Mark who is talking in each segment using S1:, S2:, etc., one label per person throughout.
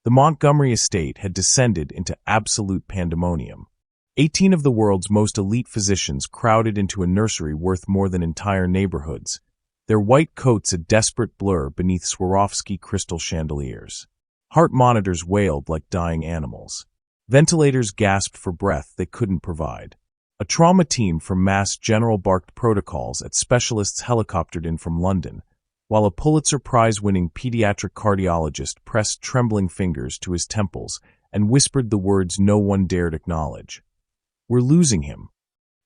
S1: The Montgomery estate had descended into absolute pandemonium. 18 of the world's most elite physicians crowded into a nursery worth more than entire neighborhoods, their white coats a desperate blur beneath Swarovski crystal chandeliers. Heart monitors wailed like dying animals. Ventilators gasped for breath they couldn't provide. A trauma team from Mass General barked protocols at specialists helicoptered in from London, while a Pulitzer Prize-winning pediatric cardiologist pressed trembling fingers to his temples and whispered the words no one dared acknowledge. "We're losing him."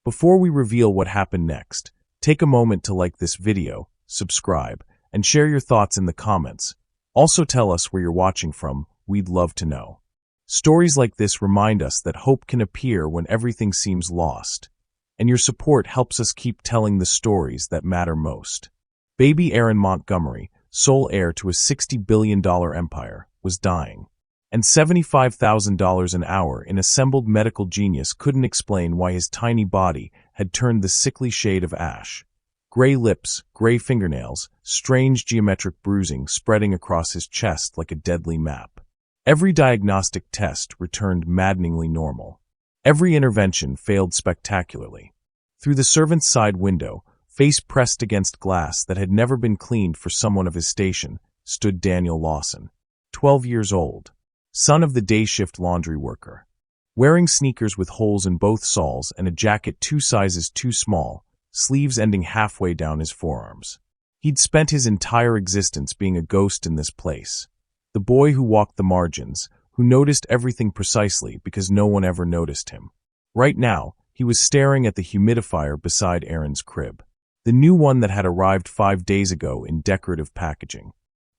S1: Before we reveal what happened next, take a moment to like this video, subscribe, and share your thoughts in the comments. Also tell us where you're watching from, we'd love to know. Stories like this remind us that hope can appear when everything seems lost, and your support helps us keep telling the stories that matter most. Baby Aaron Montgomery, sole heir to a $60 billion empire, was dying, and $75,000 an hour in assembled medical genius couldn't explain why his tiny body had turned the sickly shade of ash. Gray lips, gray fingernails, strange geometric bruising spreading across his chest like a deadly map. Every diagnostic test returned maddeningly normal. Every intervention failed spectacularly. Through the servant's side window, face pressed against glass that had never been cleaned for someone of his station, stood Daniel Lawson, 12 years old, son of the day-shift laundry worker. Wearing sneakers with holes in both soles and a jacket 2 sizes too small, sleeves ending halfway down his forearms. He'd spent his entire existence being a ghost in this place. The boy who walked the margins, who noticed everything precisely because no one ever noticed him. Right now, he was staring at the humidifier beside Aaron's crib. The new one that had arrived 5 days ago in decorative packaging.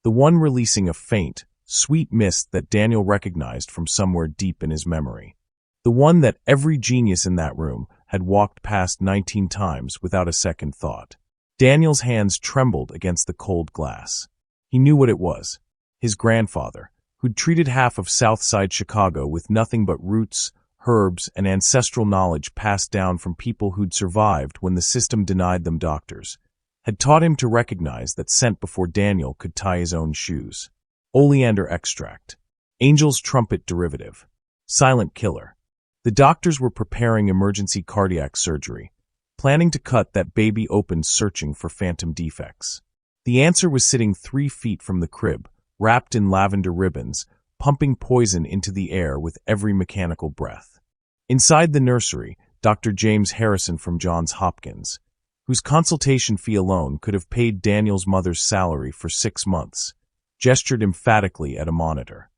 S1: The one releasing a faint, sweet mist that Daniel recognized from somewhere deep in his memory. The one that every genius in that room had walked past 19 times without a second thought. Daniel's hands trembled against the cold glass. He knew what it was. His grandfather, who'd treated half of Southside Chicago with nothing but roots, herbs, and ancestral knowledge passed down from people who'd survived when the system denied them doctors, had taught him to recognize that scent before Daniel could tie his own shoes. Oleander extract. Angel's trumpet derivative. Silent killer. The doctors were preparing emergency cardiac surgery, planning to cut that baby open searching for phantom defects. The answer was sitting 3 feet from the crib, wrapped in lavender ribbons, pumping poison into the air with every mechanical breath. Inside the nursery, Dr. James Harrison from Johns Hopkins, whose consultation fee alone could have paid Daniel's mother's salary for 6 months, gestured emphatically at a monitor.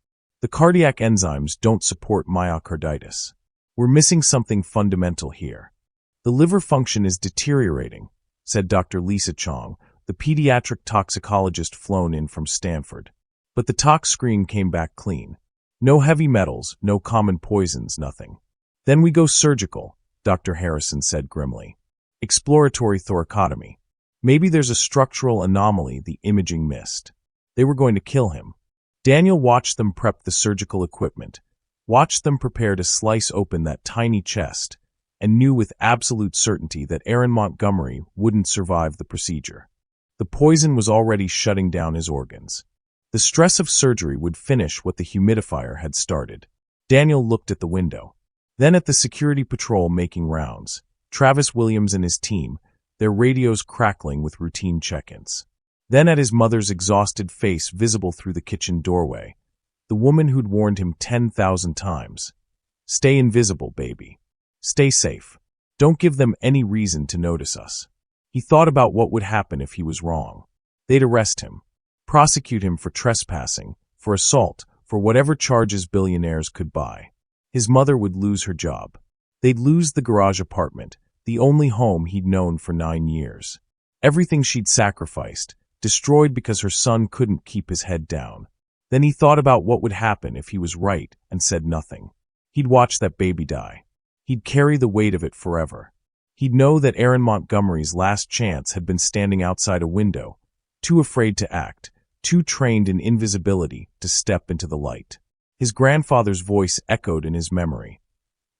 S1: "The cardiac enzymes don't support myocarditis. We're missing something fundamental here. The liver function is deteriorating," said Dr. Lisa Chong, the pediatric toxicologist flown in from Stanford. But the tox screen came back clean. No heavy metals, no common poisons, nothing. "Then we go surgical," Dr. Harrison said grimly. "Exploratory thoracotomy. Maybe there's a structural anomaly the imaging missed." They were going to kill him. Daniel watched them prep the surgical equipment, watched them prepare to slice open that tiny chest, and knew with absolute certainty that Aaron Montgomery wouldn't survive the procedure. The poison was already shutting down his organs. The stress of surgery would finish what the humidifier had started. Daniel looked at the window, then at the security patrol making rounds, Travis Williams and his team, their radios crackling with routine check-ins. Then at his mother's exhausted face visible through the kitchen doorway, the woman who'd warned him 10,000 times. "Stay invisible, baby. Stay safe. Don't give them any reason to notice us." He thought about what would happen if he was wrong. They'd arrest him, prosecute him for trespassing, for assault, for whatever charges billionaires could buy. His mother would lose her job. They'd lose the garage apartment, the only home he'd known for 9 years. Everything she'd sacrificed, destroyed because her son couldn't keep his head down. Then he thought about what would happen if he was right and said nothing. He'd watch that baby die. He'd carry the weight of it forever. He'd know that Aaron Montgomery's last chance had been standing outside a window, too afraid to act, too trained in invisibility to step into the light. His grandfather's voice echoed in his memory.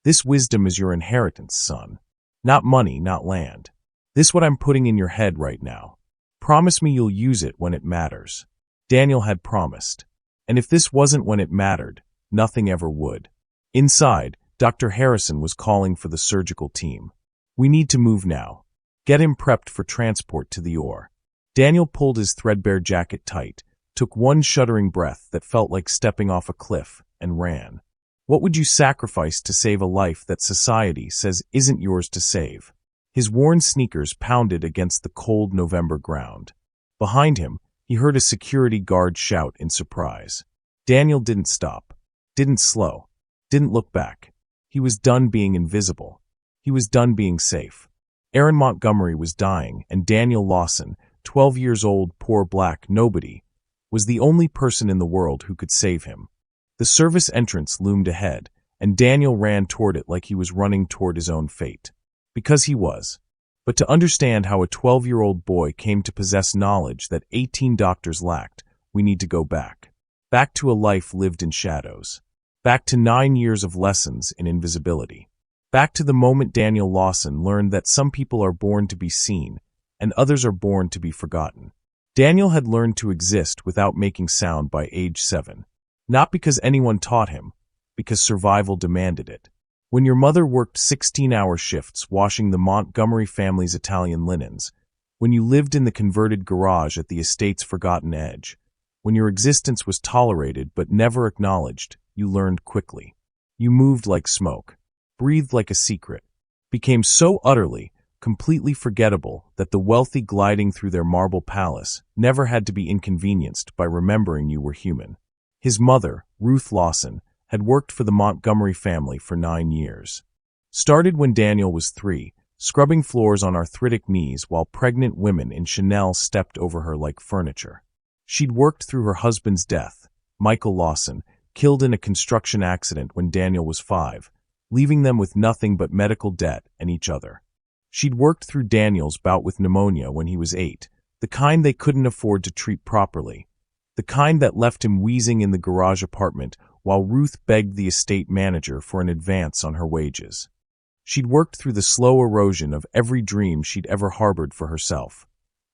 S1: "This wisdom is your inheritance, son. Not money, not land. This what I'm putting in your head right now. Promise me you'll use it when it matters." Daniel had promised. And if this wasn't when it mattered, nothing ever would. Inside, Dr. Harrison was calling for the surgical team. We need to move now. Get him prepped for transport to the OR. Daniel pulled his threadbare jacket tight, took one shuddering breath that felt like stepping off a cliff, and ran. What would you sacrifice to save a life that society says isn't yours to save? His worn sneakers pounded against the cold November ground. Behind him, he heard a security guard shout in surprise. Daniel didn't stop, didn't slow, didn't look back. He was done being invisible. He was done being safe. Aaron Montgomery was dying, and Daniel Lawson, 12 years old, poor black nobody, was the only person in the world who could save him. The service entrance loomed ahead, and Daniel ran toward it like he was running toward his own fate. Because he was. But to understand how a 12-year-old boy came to possess knowledge that 18 doctors lacked, we need to go back. Back to a life lived in shadows. Back to 9 years of lessons in invisibility. Back to the moment Daniel Lawson learned that some people are born to be seen, and others are born to be forgotten. Daniel had learned to exist without making sound by age 7. Not because anyone taught him, because survival demanded it. When your mother worked 16-hour shifts washing the Montgomery family's Italian linens, when you lived in the converted garage at the estate's forgotten edge, when your existence was tolerated but never acknowledged, you learned quickly. You moved like smoke, breathed like a secret, became so utterly, completely forgettable that the wealthy gliding through their marble palace never had to be inconvenienced by remembering you were human. His mother, Ruth Lawson, had worked for the Montgomery family for 9 years. Started when Daniel was 3, scrubbing floors on arthritic knees while pregnant women in Chanel stepped over her like furniture. She'd worked through her husband's death, Michael Lawson, killed in a construction accident when Daniel was 5, leaving them with nothing but medical debt and each other. She'd worked through Daniel's bout with pneumonia when he was 8, the kind they couldn't afford to treat properly, the kind that left him wheezing in the garage apartment while Ruth begged the estate manager for an advance on her wages. She'd worked through the slow erosion of every dream she'd ever harbored for herself.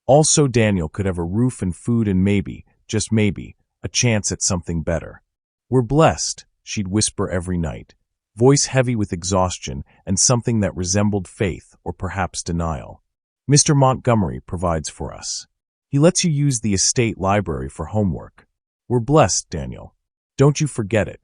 S1: Also, Daniel could have a roof and food and maybe, just maybe, a chance at something better. We're blessed, she'd whisper every night, voice heavy with exhaustion and something that resembled faith or perhaps denial. Mr. Montgomery provides for us. He lets you use the estate library for homework. We're blessed, Daniel. Don't you forget it.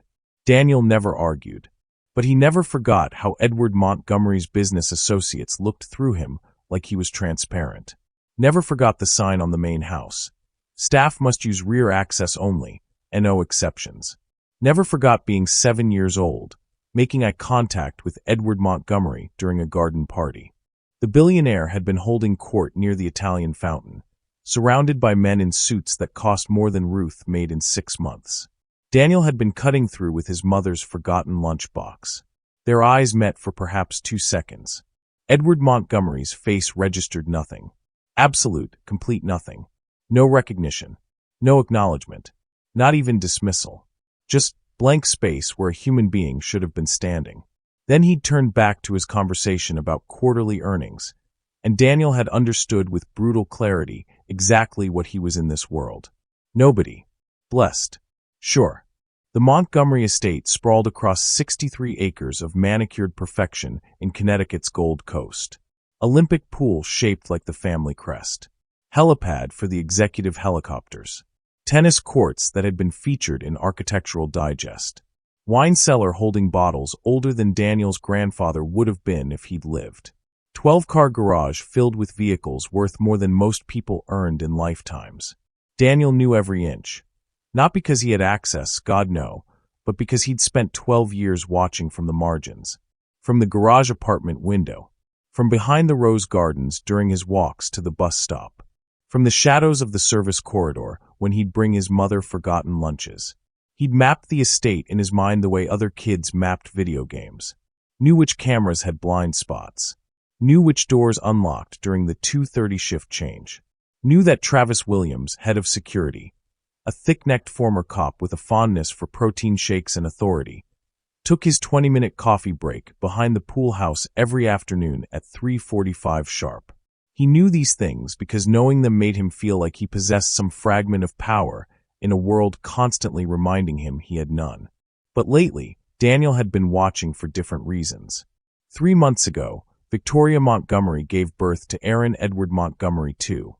S1: Daniel never argued. But he never forgot how Edward Montgomery's business associates looked through him like he was transparent. Never forgot the sign on the main house. Staff must use rear access only, and no exceptions. Never forgot being 7 years old, making eye contact with Edward Montgomery during a garden party. The billionaire had been holding court near the Italian fountain, surrounded by men in suits that cost more than Ruth made in 6 months. Daniel had been cutting through with his mother's forgotten lunchbox. Their eyes met for perhaps 2 seconds. Edward Montgomery's face registered nothing. Absolute, complete nothing. No recognition. No acknowledgement. Not even dismissal. Just blank space where a human being should have been standing. Then he'd turned back to his conversation about quarterly earnings, and Daniel had understood with brutal clarity exactly what he was in this world. Nobody. Blessed. Sure. The Montgomery estate sprawled across 63 acres of manicured perfection in Connecticut's Gold Coast. Olympic pool shaped like the family crest. Helipad for the executive helicopters. Tennis courts that had been featured in Architectural Digest. Wine cellar holding bottles older than Daniel's grandfather would have been if he'd lived. 12-car garage filled with vehicles worth more than most people earned in lifetimes. Daniel knew every inch. Not because he had access, God no, but because he'd spent 12 years watching from the margins. From the garage apartment window. From behind the rose gardens during his walks to the bus stop. From the shadows of the service corridor when he'd bring his mother forgotten lunches. He'd mapped the estate in his mind the way other kids mapped video games. Knew which cameras had blind spots. Knew which doors unlocked during the 2:30 shift change. Knew that Travis Williams, head of security, a thick-necked former cop with a fondness for protein shakes and authority, took his 20-minute coffee break behind the pool house every afternoon at 3:45 sharp. He knew these things because knowing them made him feel like he possessed some fragment of power in a world constantly reminding him he had none. But lately, Daniel had been watching for different reasons. 3 months ago, Victoria Montgomery gave birth to Aaron Edward Montgomery II.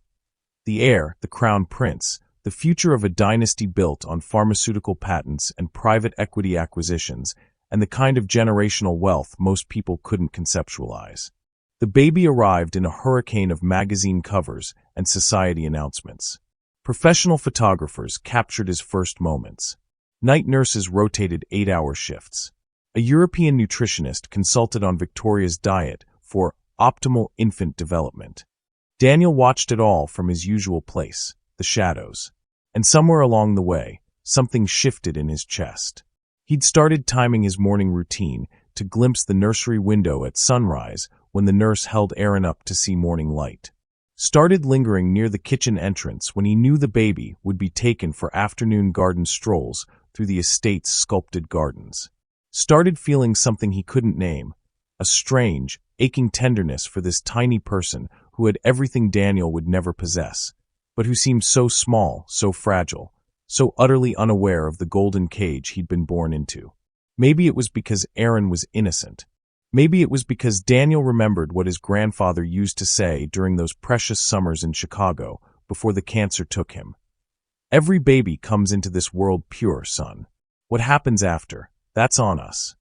S1: The heir, the crown prince, the future of a dynasty built on pharmaceutical patents and private equity acquisitions, and the kind of generational wealth most people couldn't conceptualize. The baby arrived in a hurricane of magazine covers and society announcements. Professional photographers captured his first moments. Night nurses rotated 8-hour shifts. A European nutritionist consulted on Victoria's diet for optimal infant development. Daniel watched it all from his usual place, the shadows. And somewhere along the way, something shifted in his chest. He'd started timing his morning routine to glimpse the nursery window at sunrise when the nurse held Aaron up to see morning light. Started lingering near the kitchen entrance when he knew the baby would be taken for afternoon garden strolls through the estate's sculpted gardens. Started feeling something he couldn't name, a strange, aching tenderness for this tiny person who had everything Daniel would never possess, but who seemed so small, so fragile, so utterly unaware of the golden cage he'd been born into. Maybe it was because Aaron was innocent. Maybe it was because Daniel remembered what his grandfather used to say during those precious summers in Chicago before the cancer took him. Every baby comes into this world pure, son. What happens after, that's on us.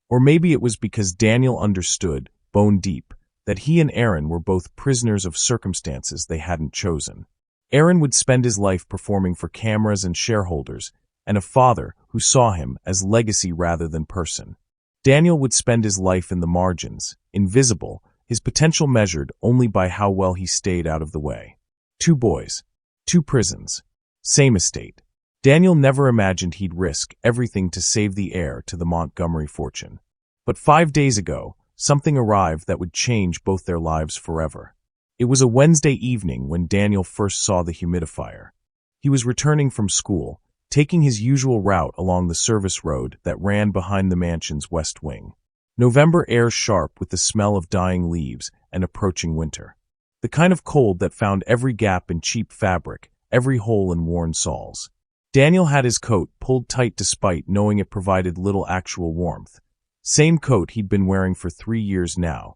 S1: Or maybe it was because Daniel understood, bone deep, that he and Aaron were both prisoners of circumstances they hadn't chosen. Aaron would spend his life performing for cameras and shareholders, and a father who saw him as legacy rather than person. Daniel would spend his life in the margins, invisible, his potential measured only by how well he stayed out of the way. 2 boys, 2 prisons, same estate. Daniel never imagined he'd risk everything to save the heir to the Montgomery fortune. But 5 days ago, something arrived that would change both their lives forever. It was a Wednesday evening when Daniel first saw the humidifier. He was returning from school, taking his usual route along the service road that ran behind the mansion's west wing. November air sharp with the smell of dying leaves and approaching winter. The kind of cold that found every gap in cheap fabric, every hole in worn soles. Daniel had his coat pulled tight despite knowing it provided little actual warmth. Same coat he'd been wearing for 3 years now.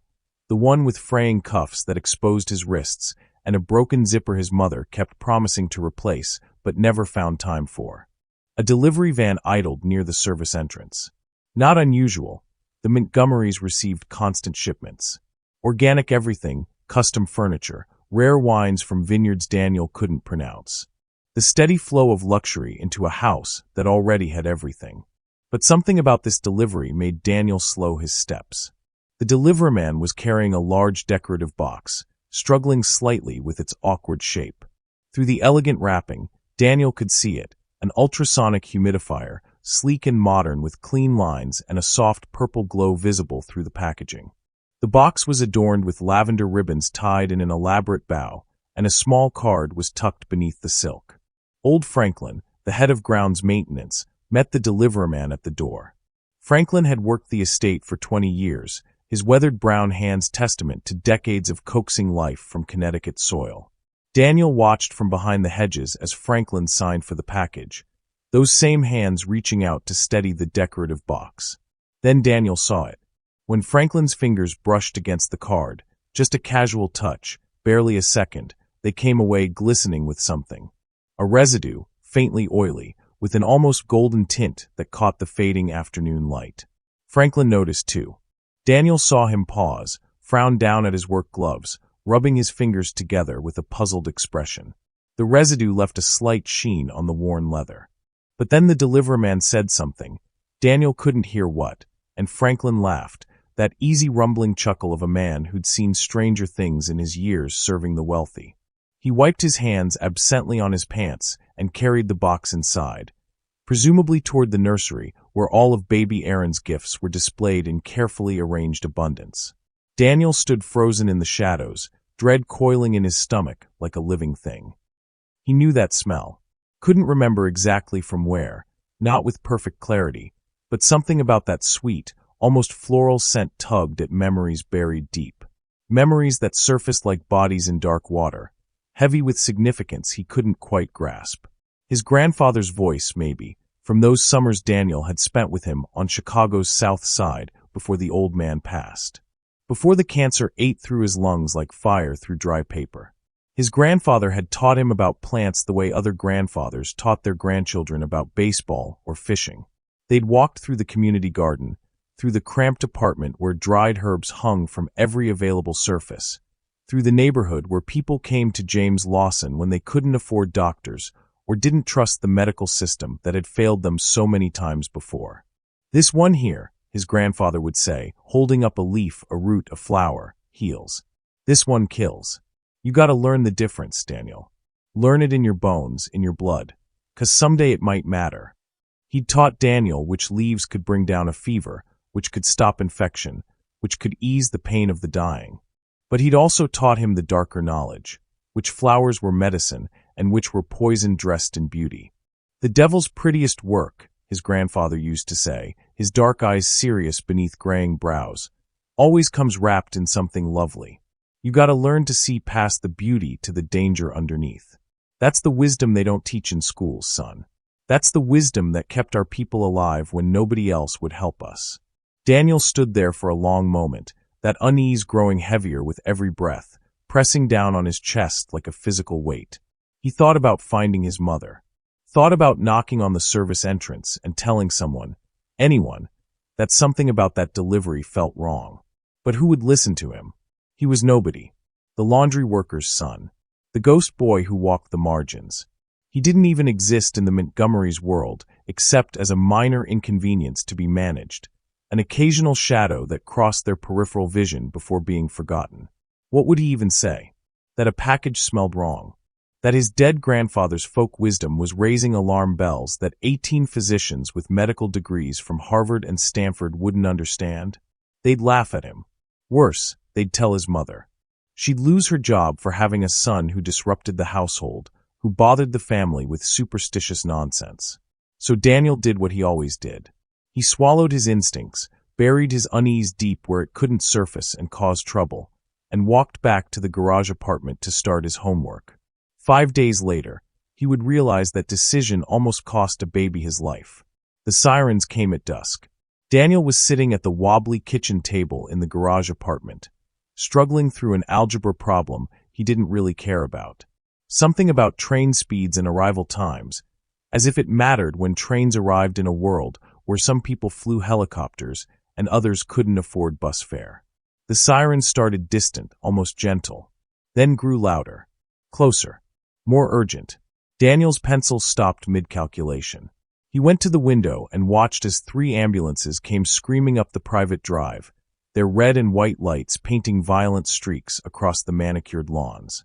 S1: The one with fraying cuffs that exposed his wrists and a broken zipper his mother kept promising to replace but never found time for. A delivery van idled near the service entrance. Not unusual, the Montgomerys received constant shipments. Organic everything, custom furniture, rare wines from vineyards Daniel couldn't pronounce. The steady flow of luxury into a house that already had everything. But something about this delivery made Daniel slow his steps. The deliverman was carrying a large decorative box, struggling slightly with its awkward shape. Through the elegant wrapping, Daniel could see it, an ultrasonic humidifier, sleek and modern with clean lines and a soft purple glow visible through the packaging. The box was adorned with lavender ribbons tied in an elaborate bow, and a small card was tucked beneath the silk. Old Franklin, the head of grounds maintenance, met the deliverman at the door. Franklin had worked the estate for 20 years, his weathered brown hands testament to decades of coaxing life from Connecticut soil. Daniel watched from behind the hedges as Franklin signed for the package, those same hands reaching out to steady the decorative box. Then Daniel saw it. When Franklin's fingers brushed against the card, just a casual touch, barely a second, they came away glistening with something. A residue, faintly oily, with an almost golden tint that caught the fading afternoon light. Franklin noticed too. Daniel saw him pause, frown down at his work gloves, rubbing his fingers together with a puzzled expression. The residue left a slight sheen on the worn leather. But then the deliverman said something. Daniel couldn't hear what, and Franklin laughed, that easy rumbling chuckle of a man who'd seen stranger things in his years serving the wealthy. He wiped his hands absently on his pants and carried the box inside, presumably toward the nursery, where all of baby Aaron's gifts were displayed in carefully arranged abundance. Daniel stood frozen in the shadows, dread coiling in his stomach like a living thing. He knew that smell. Couldn't remember exactly from where, not with perfect clarity, but something about that sweet, almost floral scent tugged at memories buried deep. Memories that surfaced like bodies in dark water, heavy with significance he couldn't quite grasp. His grandfather's voice, maybe, from those summers Daniel had spent with him on Chicago's South Side before the old man passed. Before the cancer ate through his lungs like fire through dry paper. His grandfather had taught him about plants the way other grandfathers taught their grandchildren about baseball or fishing. They'd walked through the community garden, through the cramped apartment where dried herbs hung from every available surface, through the neighborhood where people came to James Lawson when they couldn't afford doctors or didn't trust the medical system that had failed them so many times before. This one here, his grandfather would say, holding up a leaf, a root, a flower, heals. This one kills. You gotta learn the difference, Daniel. Learn it in your bones, in your blood, 'cause someday it might matter. He'd taught Daniel which leaves could bring down a fever, which could stop infection, which could ease the pain of the dying. But he'd also taught him the darker knowledge, which flowers were medicine and which were poison dressed in beauty. The devil's prettiest work, his grandfather used to say, his dark eyes serious beneath graying brows, always comes wrapped in something lovely. You gotta learn to see past the beauty to the danger underneath. That's the wisdom they don't teach in schools, son. That's the wisdom that kept our people alive when nobody else would help us. Daniel stood there for a long moment, that unease growing heavier with every breath, pressing down on his chest like a physical weight. He thought about finding his mother. Thought about knocking on the service entrance and telling someone, anyone, that something about that delivery felt wrong. But who would listen to him? He was nobody. The laundry worker's son. The ghost boy who walked the margins. He didn't even exist in the Montgomery's world, except as a minor inconvenience to be managed, an occasional shadow that crossed their peripheral vision before being forgotten. What would he even say? That a package smelled wrong. That his dead grandfather's folk wisdom was raising alarm bells that 18 physicians with medical degrees from Harvard and Stanford wouldn't understand? They'd laugh at him. Worse, they'd tell his mother. She'd lose her job for having a son who disrupted the household, who bothered the family with superstitious nonsense. So Daniel did what he always did. He swallowed his instincts, buried his unease deep where it couldn't surface and cause trouble, and walked back to the garage apartment to start his homework. 5 days later, he would realize that decision almost cost a baby his life. The sirens came at dusk. Daniel was sitting at the wobbly kitchen table in the garage apartment, struggling through an algebra problem he didn't really care about. Something about train speeds and arrival times, as if it mattered when trains arrived in a world where some people flew helicopters and others couldn't afford bus fare. The sirens started distant, almost gentle, then grew louder, closer, more urgent. Daniel's pencil stopped mid-calculation. He went to the window and watched as 3 ambulances came screaming up the private drive, their red and white lights painting violent streaks across the manicured lawns.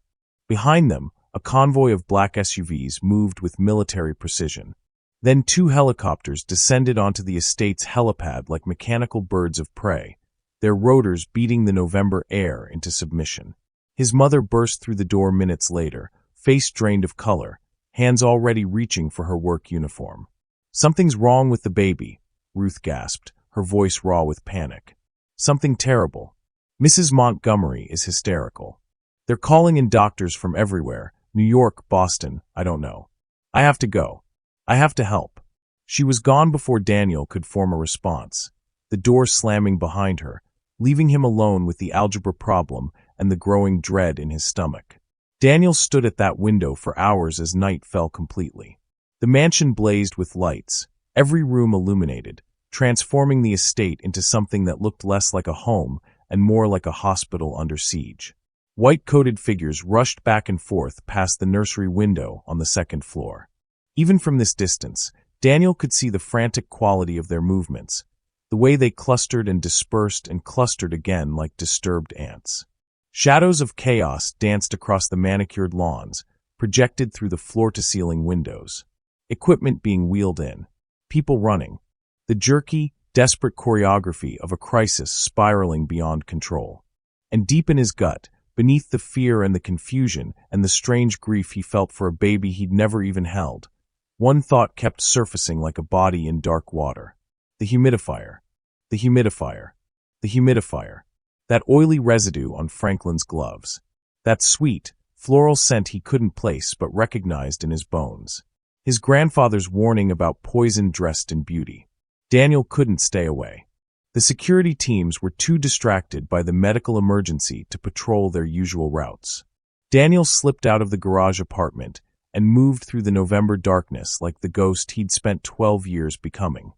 S1: Behind them, a convoy of black SUVs moved with military precision. Then 2 helicopters descended onto the estate's helipad like mechanical birds of prey, their rotors beating the November air into submission. His mother burst through the door minutes later, face drained of color, hands already reaching for her work uniform. "Something's wrong with the baby," Ruth gasped, her voice raw with panic. "Something terrible. Mrs. Montgomery is hysterical. They're calling in doctors from everywhere, New York, Boston, I don't know. I have to go. I have to help." She was gone before Daniel could form a response, the door slamming behind her, leaving him alone with the algebra problem and the growing dread in his stomach. Daniel stood at that window for hours as night fell completely. The mansion blazed with lights, every room illuminated, transforming the estate into something that looked less like a home and more like a hospital under siege. White-coated figures rushed back and forth past the nursery window on the 2nd floor. Even from this distance, Daniel could see the frantic quality of their movements, the way they clustered and dispersed and clustered again like disturbed ants. Shadows of chaos danced across the manicured lawns, projected through the floor-to-ceiling windows. Equipment being wheeled in. People running. The jerky, desperate choreography of a crisis spiraling beyond control. And deep in his gut, beneath the fear and the confusion and the strange grief he felt for a baby he'd never even held, one thought kept surfacing like a body in dark water. The humidifier. The humidifier. The humidifier. That oily residue on Franklin's gloves. That sweet, floral scent he couldn't place but recognized in his bones. His grandfather's warning about poison dressed in beauty. Daniel couldn't stay away. The security teams were too distracted by the medical emergency to patrol their usual routes. Daniel slipped out of the garage apartment and moved through the November darkness like the ghost he'd spent 12 years becoming.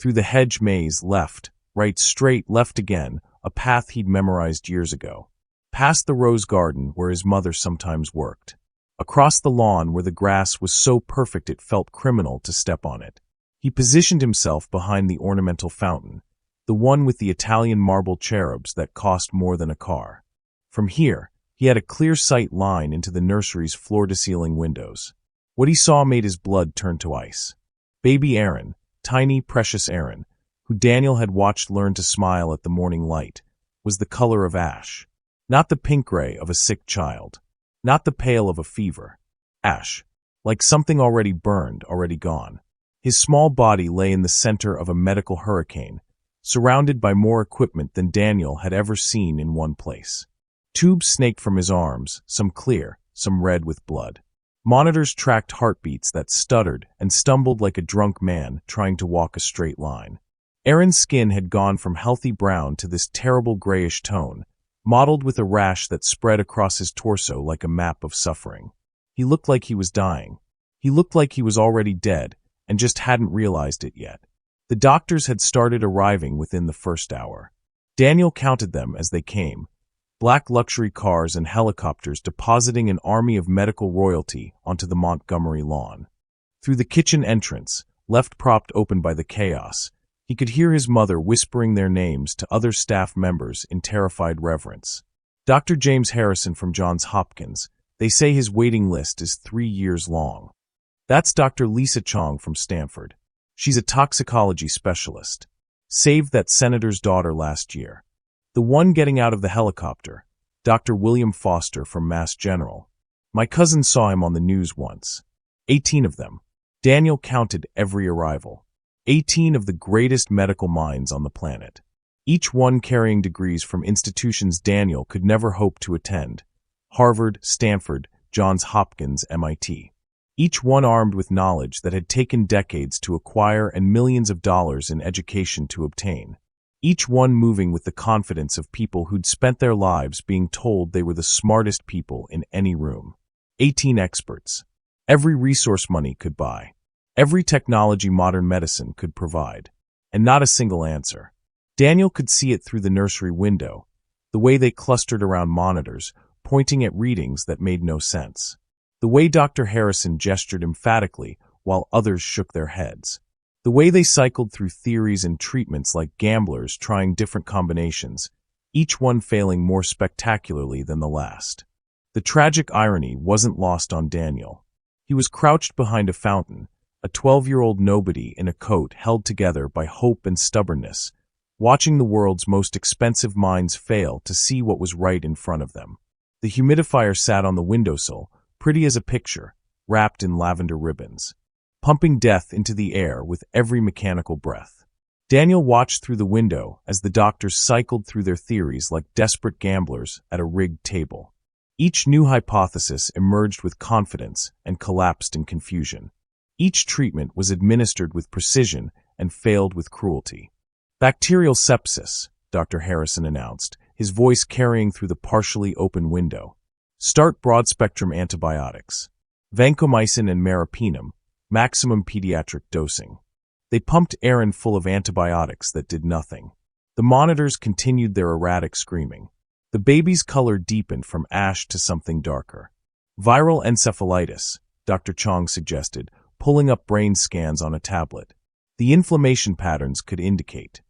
S1: Through the hedge maze, left, right, straight, left again, a path he'd memorized years ago. Past the rose garden where his mother sometimes worked. Across the lawn where the grass was so perfect it felt criminal to step on it. He positioned himself behind the ornamental fountain, the one with the Italian marble cherubs that cost more than a car. From here, he had a clear sight line into the nursery's floor-to-ceiling windows. What he saw made his blood turn to ice. Baby Aaron, tiny, precious Aaron, who Daniel had watched learn to smile at the morning light, was the color of ash. Not the pink gray of a sick child. Not the pale of a fever. Ash. Like something already burned, already gone. His small body lay in the center of a medical hurricane, surrounded by more equipment than Daniel had ever seen in one place. Tubes snaked from his arms, some clear, some red with blood. Monitors tracked heartbeats that stuttered and stumbled like a drunk man trying to walk a straight line. Aaron's skin had gone from healthy brown to this terrible grayish tone, mottled with a rash that spread across his torso like a map of suffering. He looked like he was dying. He looked like he was already dead and just hadn't realized it yet. The doctors had started arriving within the first hour. Daniel counted them as they came, black luxury cars and helicopters depositing an army of medical royalty onto the Montgomery lawn. Through the kitchen entrance, left propped open by the chaos, he could hear his mother whispering their names to other staff members in terrified reverence. Dr. James Harrison from Johns Hopkins. They say his waiting list is 3 years long. That's Dr. Lisa Chong from Stanford. She's a toxicology specialist. Saved that senator's daughter last year. The one getting out of the helicopter, Dr. William Foster from Mass General. My cousin saw him on the news once. 18 of them. Daniel counted every arrival. 18 of the greatest medical minds on the planet. Each one carrying degrees from institutions Daniel could never hope to attend. Harvard, Stanford, Johns Hopkins, MIT. Each one armed with knowledge that had taken decades to acquire and millions of dollars in education to obtain. Each one moving with the confidence of people who'd spent their lives being told they were the smartest people in any room. 18 experts. Every resource money could buy. Every technology modern medicine could provide. And not a single answer. Daniel could see it through the nursery window, the way they clustered around monitors, pointing at readings that made no sense. The way Dr. Harrison gestured emphatically while others shook their heads. The way they cycled through theories and treatments like gamblers trying different combinations, each one failing more spectacularly than the last. The tragic irony wasn't lost on Daniel. He was crouched behind a fountain, a 12-year-old nobody in a coat held together by hope and stubbornness, watching the world's most expensive minds fail to see what was right in front of them. The humidifier sat on the windowsill, pretty as a picture, wrapped in lavender ribbons, pumping death into the air with every mechanical breath. Daniel watched through the window as the doctors cycled through their theories like desperate gamblers at a rigged table. Each new hypothesis emerged with confidence and collapsed in confusion. Each treatment was administered with precision and failed with cruelty. Bacterial sepsis, Dr. Harrison announced, his voice carrying through the partially open window. Start broad-spectrum antibiotics. Vancomycin and meropenem, maximum pediatric dosing. They pumped Aaron full of antibiotics that did nothing. The monitors continued their erratic screaming. The baby's color deepened from ash to something darker. Viral encephalitis, Dr. Chong suggested, pulling up brain scans on a tablet. The inflammation patterns could indicate.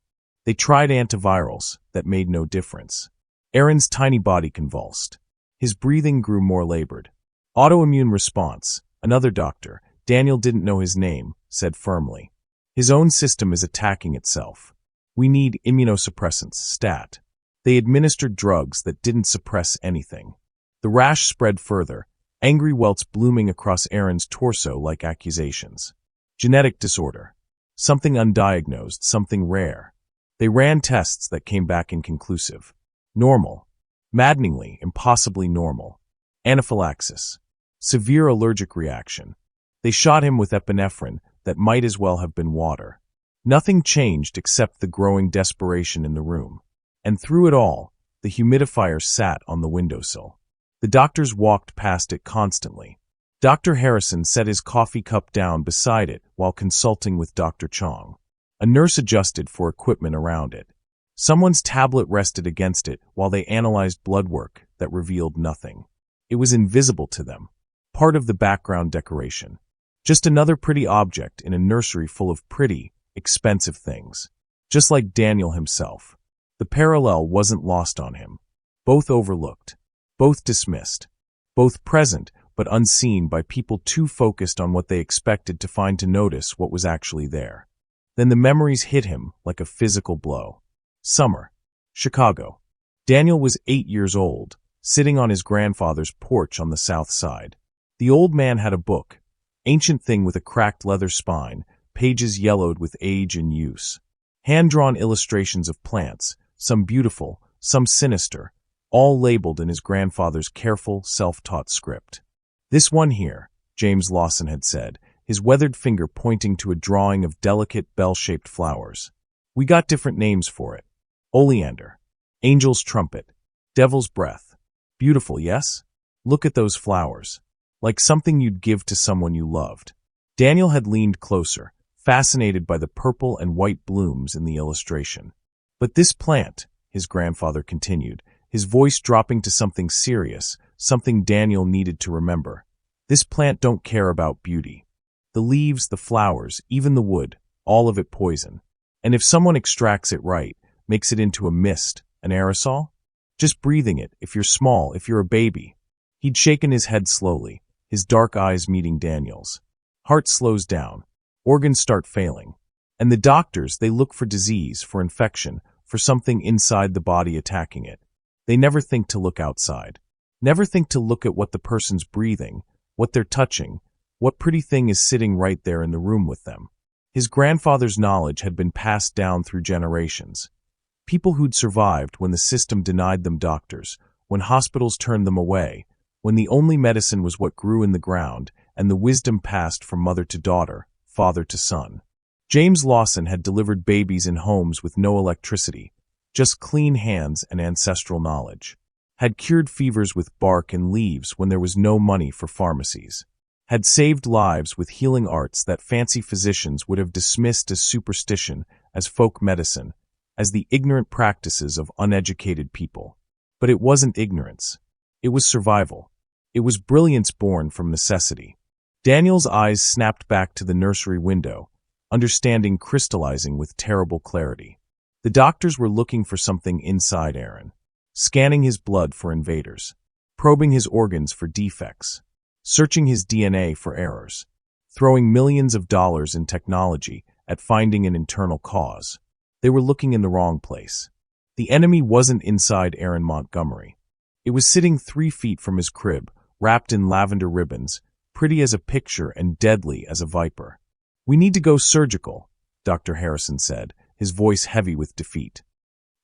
S1: They tried antivirals that made no difference. Aaron's tiny body convulsed. His breathing grew more labored. Autoimmune response, another doctor, Daniel didn't know his name, said firmly. His own system is attacking itself. We need immunosuppressants, stat. They administered drugs that didn't suppress anything. The rash spread further, angry welts blooming across Aaron's torso like accusations. Genetic disorder. Something undiagnosed, something rare. They ran tests that came back inconclusive. Normal. Maddeningly, impossibly normal. Anaphylaxis. Severe allergic reaction. They shot him with epinephrine that might as well have been water. Nothing changed except the growing desperation in the room. And through it all, the humidifier sat on the windowsill. The doctors walked past it constantly. Dr. Harrison set his coffee cup down beside it while consulting with Dr. Chong. A nurse adjusted for equipment around it. Someone's tablet rested against it while they analyzed blood work that revealed nothing. It was invisible to them, part of the background decoration. Just another pretty object in a nursery full of pretty, expensive things. Just like Daniel himself. The parallel wasn't lost on him. Both overlooked. Both dismissed. Both present, but unseen by people too focused on what they expected to find to notice what was actually there. Then the memories hit him like a physical blow. Summer. Chicago. Daniel was 8 years old, sitting on his grandfather's porch on the south side. The old man had a book, ancient thing with a cracked leather spine, pages yellowed with age and use. Hand-drawn illustrations of plants, some beautiful, some sinister, all labeled in his grandfather's careful, self-taught script. "This one here," James Lawson had said, his weathered finger pointing to a drawing of delicate, bell-shaped flowers. "We got different names for it. Oleander, angel's trumpet, devil's breath. Beautiful, yes? Look at those flowers. Like something you'd give to someone you loved." Daniel had leaned closer, fascinated by the purple and white blooms in the illustration. "But this plant," his grandfather continued, his voice dropping to something serious, something Daniel needed to remember. "This plant don't care about beauty. The leaves, the flowers, even the wood, all of it poison. And if someone extracts it right, makes it into a mist, an aerosol? Just breathing it, if you're small, if you're a baby." He'd shaken his head slowly, his dark eyes meeting Daniel's. Heart slows down. Organs start failing. And the doctors, they look for disease, for infection, for something inside the body attacking it. They never think to look outside. Never think to look at what the person's breathing, what they're touching, what pretty thing is sitting right there in the room with them. His grandfather's knowledge had been passed down through generations. People who'd survived when the system denied them doctors, when hospitals turned them away, when the only medicine was what grew in the ground, and the wisdom passed from mother to daughter, father to son. James Lawson had delivered babies in homes with no electricity, just clean hands and ancestral knowledge. Had cured fevers with bark and leaves when there was no money for pharmacies. Had saved lives with healing arts that fancy physicians would have dismissed as superstition, as folk medicine, as the ignorant practices of uneducated people. But it wasn't ignorance. It was survival. It was brilliance born from necessity. Daniel's eyes snapped back to the nursery window, understanding crystallizing with terrible clarity. The doctors were looking for something inside Aaron, scanning his blood for invaders, probing his organs for defects, searching his DNA for errors, throwing millions of dollars in technology at finding an internal cause. They were looking in the wrong place. The enemy wasn't inside Aaron Montgomery. It was sitting 3 feet from his crib, wrapped in lavender ribbons, pretty as a picture and deadly as a viper. "We need to go surgical," Dr. Harrison said, his voice heavy with defeat.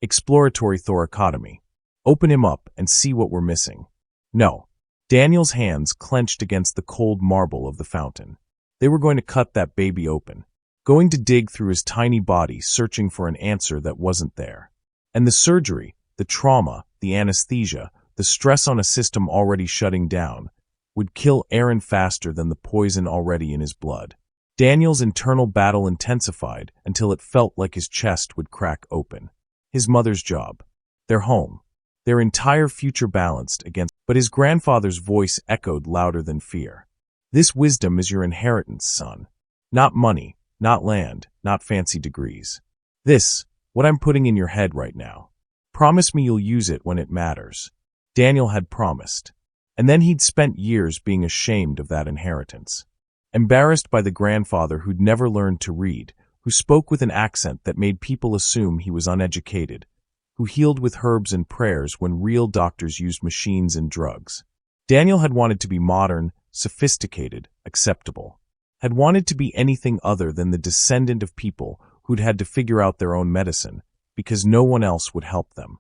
S1: "Exploratory thoracotomy. Open him up and see what we're missing." No. Daniel's hands clenched against the cold marble of the fountain. They were going to cut that baby open, going to dig through his tiny body searching for an answer that wasn't there. And the surgery, the trauma, the anesthesia, the stress on a system already shutting down, would kill Aaron faster than the poison already in his blood. Daniel's internal battle intensified until it felt like his chest would crack open. His mother's job, their home, their entire future balanced against, but his grandfather's voice echoed louder than fear. "This wisdom is your inheritance, son. Not money, not land, not fancy degrees. This, what I'm putting in your head right now. Promise me you'll use it when it matters." Daniel had promised. And then he'd spent years being ashamed of that inheritance. Embarrassed by the grandfather who'd never learned to read, who spoke with an accent that made people assume he was uneducated, who healed with herbs and prayers when real doctors used machines and drugs. Daniel had wanted to be modern, sophisticated, acceptable. Had wanted to be anything other than the descendant of people who'd had to figure out their own medicine, because no one else would help them.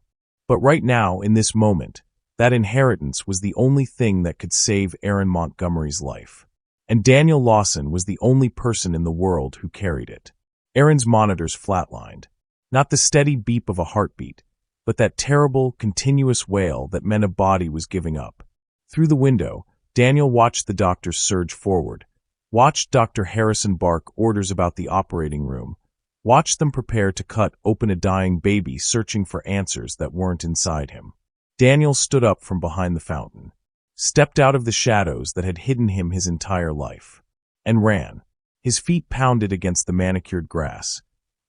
S1: But right now, in this moment, that inheritance was the only thing that could save Aaron Montgomery's life. and Daniel Lawson was the only person in the world who carried it. Aaron's monitors flatlined. Not the steady beep of a heartbeat, but that terrible, continuous wail that meant a body was giving up. Through the window, Daniel watched the doctors surge forward, watched Dr. Harrison bark orders about the operating room, watched them prepare to cut open a dying baby searching for answers that weren't inside him. Daniel stood up from behind the fountain, stepped out of the shadows that had hidden him his entire life, and ran. His feet pounded against the manicured grass,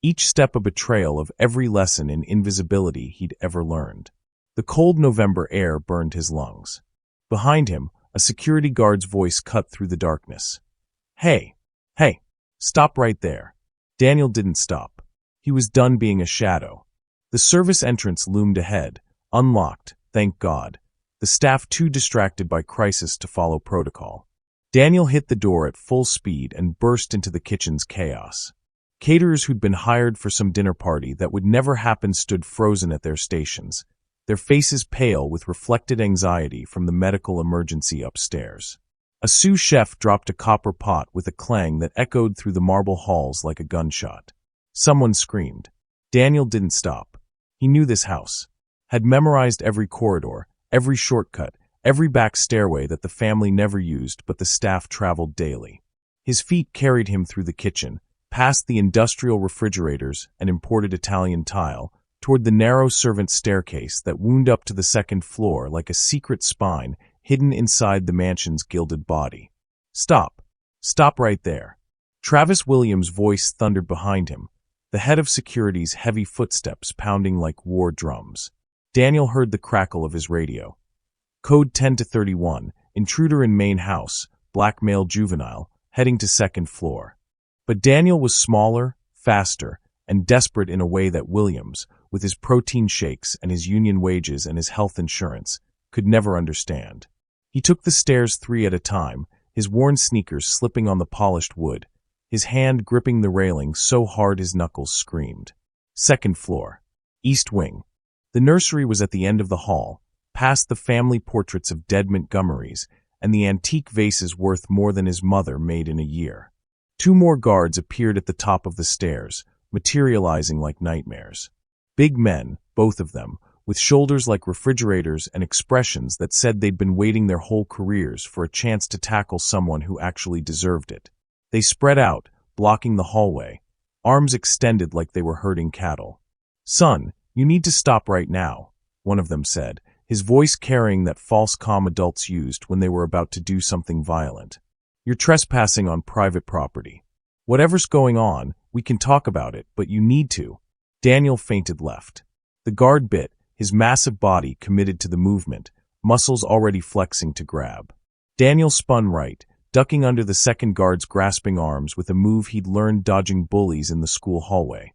S1: each step a betrayal of every lesson in invisibility he'd ever learned. The cold November air burned his lungs. Behind him, a security guard's voice cut through the darkness. Hey, stop right there. Daniel didn't stop. He was done being a shadow. The service entrance loomed ahead, unlocked, thank God, the staff too distracted by crisis to follow protocol. Daniel hit the door at full speed and burst into the kitchen's chaos. Caterers who'd been hired for some dinner party that would never happen stood frozen at their stations, their faces pale with reflected anxiety from the medical emergency upstairs. A sous chef dropped a copper pot with a clang that echoed through the marble halls like a gunshot. Someone screamed. Daniel didn't stop. He knew this house, had memorized every corridor, every shortcut, every back stairway that the family never used but the staff traveled daily. His feet carried him through the kitchen, past the industrial refrigerators and imported Italian tile, toward the narrow servant staircase that wound up to the second floor like a secret spine hidden inside the mansion's gilded body. Stop. Stop right there. Travis Williams' voice thundered behind him, the head of security's heavy footsteps pounding like war drums. Daniel heard the crackle of his radio. Code 10-31, intruder in main house, black male juvenile, heading to second floor. But Daniel was smaller, faster, and desperate in a way that Williams, with his protein shakes and his union wages and his health insurance, could never understand. He took the stairs 3 at a time, his worn sneakers slipping on the polished wood, his hand gripping the railing so hard his knuckles screamed. Second floor. East wing. The nursery was at the end of the hall, past the family portraits of dead Montgomerys and the antique vases worth more than his mother made in a year. 2 more guards appeared at the top of the stairs, materializing like nightmares. Big men, both of them, with shoulders like refrigerators and expressions that said they'd been waiting their whole careers for a chance to tackle someone who actually deserved it. They spread out, blocking the hallway, arms extended like they were herding cattle. "Son, you need to stop right now," one of them said, his voice carrying that false calm adults used when they were about to do something violent. "You're trespassing on private property. Whatever's going on, we can talk about it, but you need to." Daniel fainted left. The guard bit, his massive body committed to the movement, muscles already flexing to grab. Daniel spun right, ducking under the second guard's grasping arms with a move he'd learned dodging bullies in the school hallway.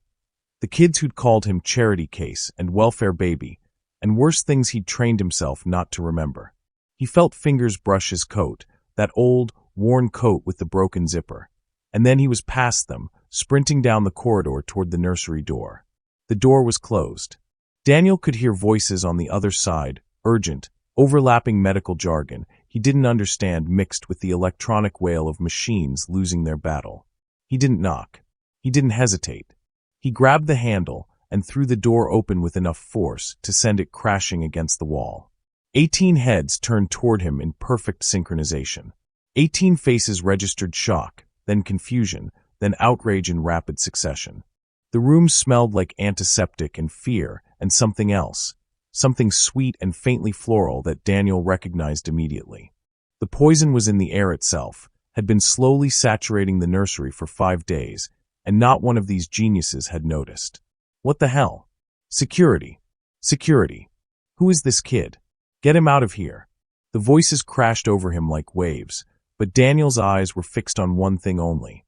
S1: The kids who'd called him charity case and welfare baby, and worse things he'd trained himself not to remember. He felt fingers brush his coat, that old, worn coat with the broken zipper. And then he was past them, sprinting down the corridor toward the nursery door. The door was closed. Daniel could hear voices on the other side, urgent, overlapping medical jargon he didn't understand mixed with the electronic wail of machines losing their battle. He didn't knock. He didn't hesitate. He grabbed the handle and threw the door open with enough force to send it crashing against the wall. 18 heads turned toward him in perfect synchronization. 18 faces registered shock, then confusion, then outrage in rapid succession. The room smelled like antiseptic and fear and something else, something sweet and faintly floral that Daniel recognized immediately. The poison was in the air itself, had been slowly saturating the nursery for 5 days, and not one of these geniuses had noticed. What the hell? Security. Security. Who is this kid? Get him out of here. The voices crashed over him like waves, but Daniel's eyes were fixed on one thing only.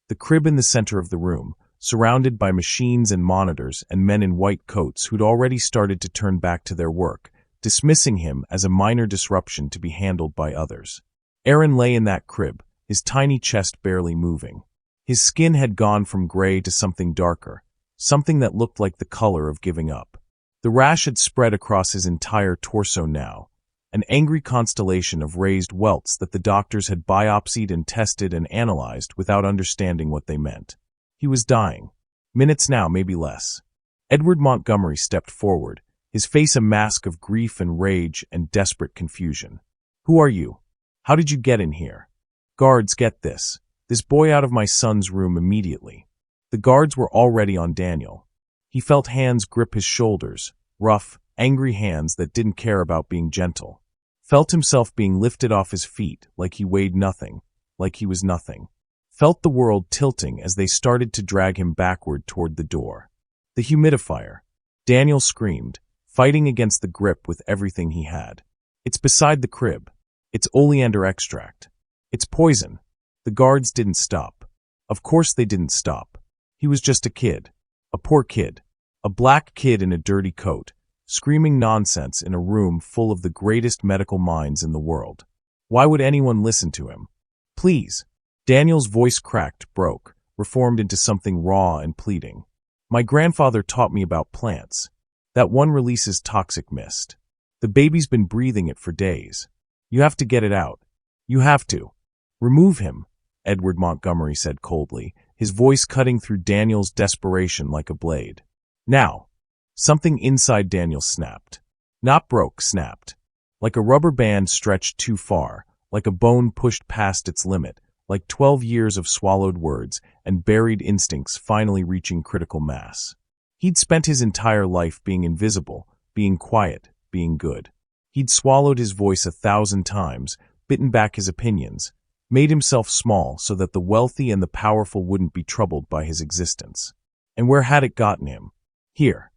S1: The crib in the center of the room, surrounded by machines and monitors and men in white coats who'd already started to turn back to their work, dismissing him as a minor disruption to be handled by others. Aaron lay in that crib, his tiny chest barely moving. His skin had gone from gray to something darker, something that looked like the color of giving up. The rash had spread across his entire torso now, an angry constellation of raised welts that the doctors had biopsied and tested and analyzed without understanding what they meant. He was dying. Minutes now, maybe less. Edward Montgomery stepped forward, his face a mask of grief and rage and desperate confusion. "Who are you? How did you get in here?" "Guards, get this. This boy out of my son's room immediately." The guards were already on Daniel. He felt hands grip his shoulders, rough, angry hands that didn't care about being gentle. Felt himself being lifted off his feet like he weighed nothing, like he was nothing. Felt the world tilting as they started to drag him backward toward the door. The humidifier. Daniel screamed, fighting against the grip with everything he had. "It's beside the crib. It's oleander extract. It's poison." The guards didn't stop. Of course they didn't stop. He was just a kid. A poor kid. A black kid in a dirty coat, screaming nonsense in a room full of the greatest medical minds in the world. Why would anyone listen to him? "Please." Daniel's voice cracked, broke, reformed into something raw and pleading. "My grandfather taught me about plants. That one releases toxic mist. The baby's been breathing it for days. You have to get it out. You have to." "Remove him," Edward Montgomery said coldly, his voice cutting through Daniel's desperation like a blade. "Now." Something inside Daniel snapped. Not broke, snapped. Like a rubber band stretched too far, like a bone pushed past its limit, like 12 years of swallowed words and buried instincts finally reaching critical mass. He'd spent his entire life being invisible, being quiet, being good. He'd swallowed his voice 1,000 times, bitten back his opinions, made himself small so that the wealthy and the powerful wouldn't be troubled by his existence. And where had it gotten him? Here.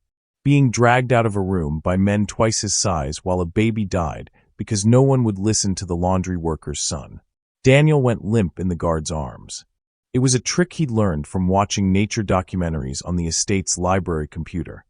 S1: Being dragged out of a room by men twice his size while a baby died because no one would listen to the laundry worker's son. Daniel went limp in the guard's arms. It was a trick he'd learned from watching nature documentaries on the estate's library computer.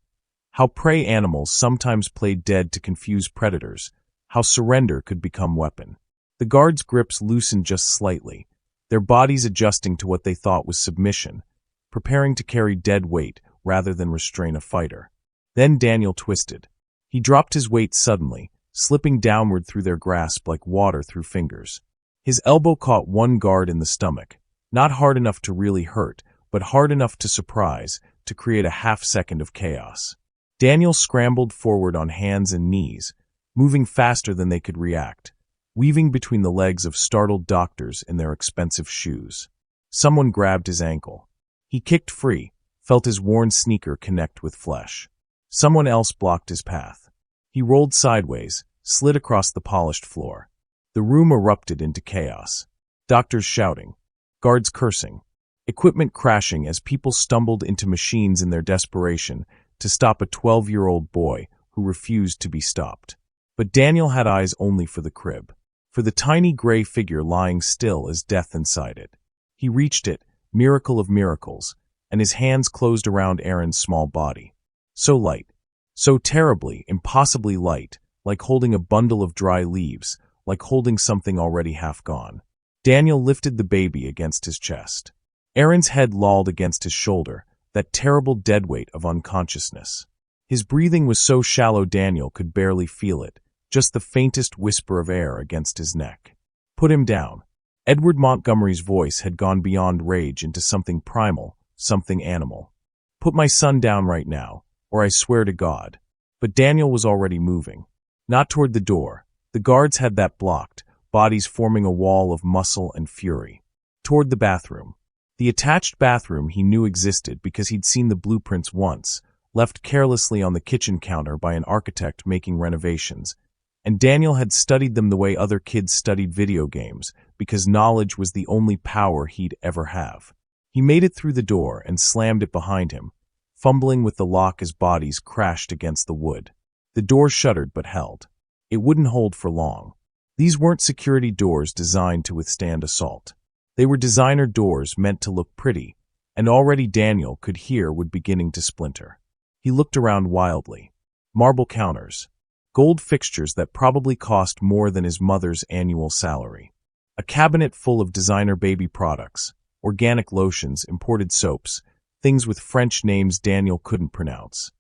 S1: How prey animals sometimes played dead to confuse predators, how surrender could become weapon. The guards' grips loosened just slightly, their bodies adjusting to what they thought was submission, preparing to carry dead weight rather than restrain a fighter. Then Daniel twisted. He dropped his weight suddenly, slipping downward through their grasp like water through fingers. His elbow caught one guard in the stomach, not hard enough to really hurt, but hard enough to surprise, to create a half-second of chaos. Daniel scrambled forward on hands and knees, moving faster than they could react, weaving between the legs of startled doctors in their expensive shoes. Someone grabbed his ankle. He kicked free, felt his worn sneaker connect with flesh. Someone else blocked his path. He rolled sideways, slid across the polished floor. The room erupted into chaos. Doctors shouting, guards cursing, equipment crashing as people stumbled into machines in their desperation to stop a 12-year-old boy who refused to be stopped. But Daniel had eyes only for the crib, for the tiny gray figure lying still as death inside it. He reached it, miracle of miracles, and his hands closed around Aaron's small body. So light, so terribly, impossibly light, like holding a bundle of dry leaves, like holding something already half gone. Daniel lifted the baby against his chest. Aaron's head lolled against his shoulder, that terrible deadweight of unconsciousness. His breathing was so shallow Daniel could barely feel it, just the faintest whisper of air against his neck. Put him down. Edward Montgomery's voice had gone beyond rage into something primal, something animal. Put my son down right now, or I swear to God. But Daniel was already moving. Not toward the door. The guards had that blocked, bodies forming a wall of muscle and fury. Toward the bathroom. The attached bathroom he knew existed because he'd seen the blueprints once, left carelessly on the kitchen counter by an architect making renovations, and Daniel had studied them the way other kids studied video games, because knowledge was the only power he'd ever have. He made it through the door and slammed it behind him, fumbling with the lock as bodies crashed against the wood. The door shuddered but held. It wouldn't hold for long. These weren't security doors designed to withstand assault. They were designer doors meant to look pretty, and already Daniel could hear wood beginning to splinter. He looked around wildly. Marble counters. Gold fixtures that probably cost more than his mother's annual salary. A cabinet full of designer baby products, organic lotions, imported soaps, things with French names Daniel couldn't pronounce.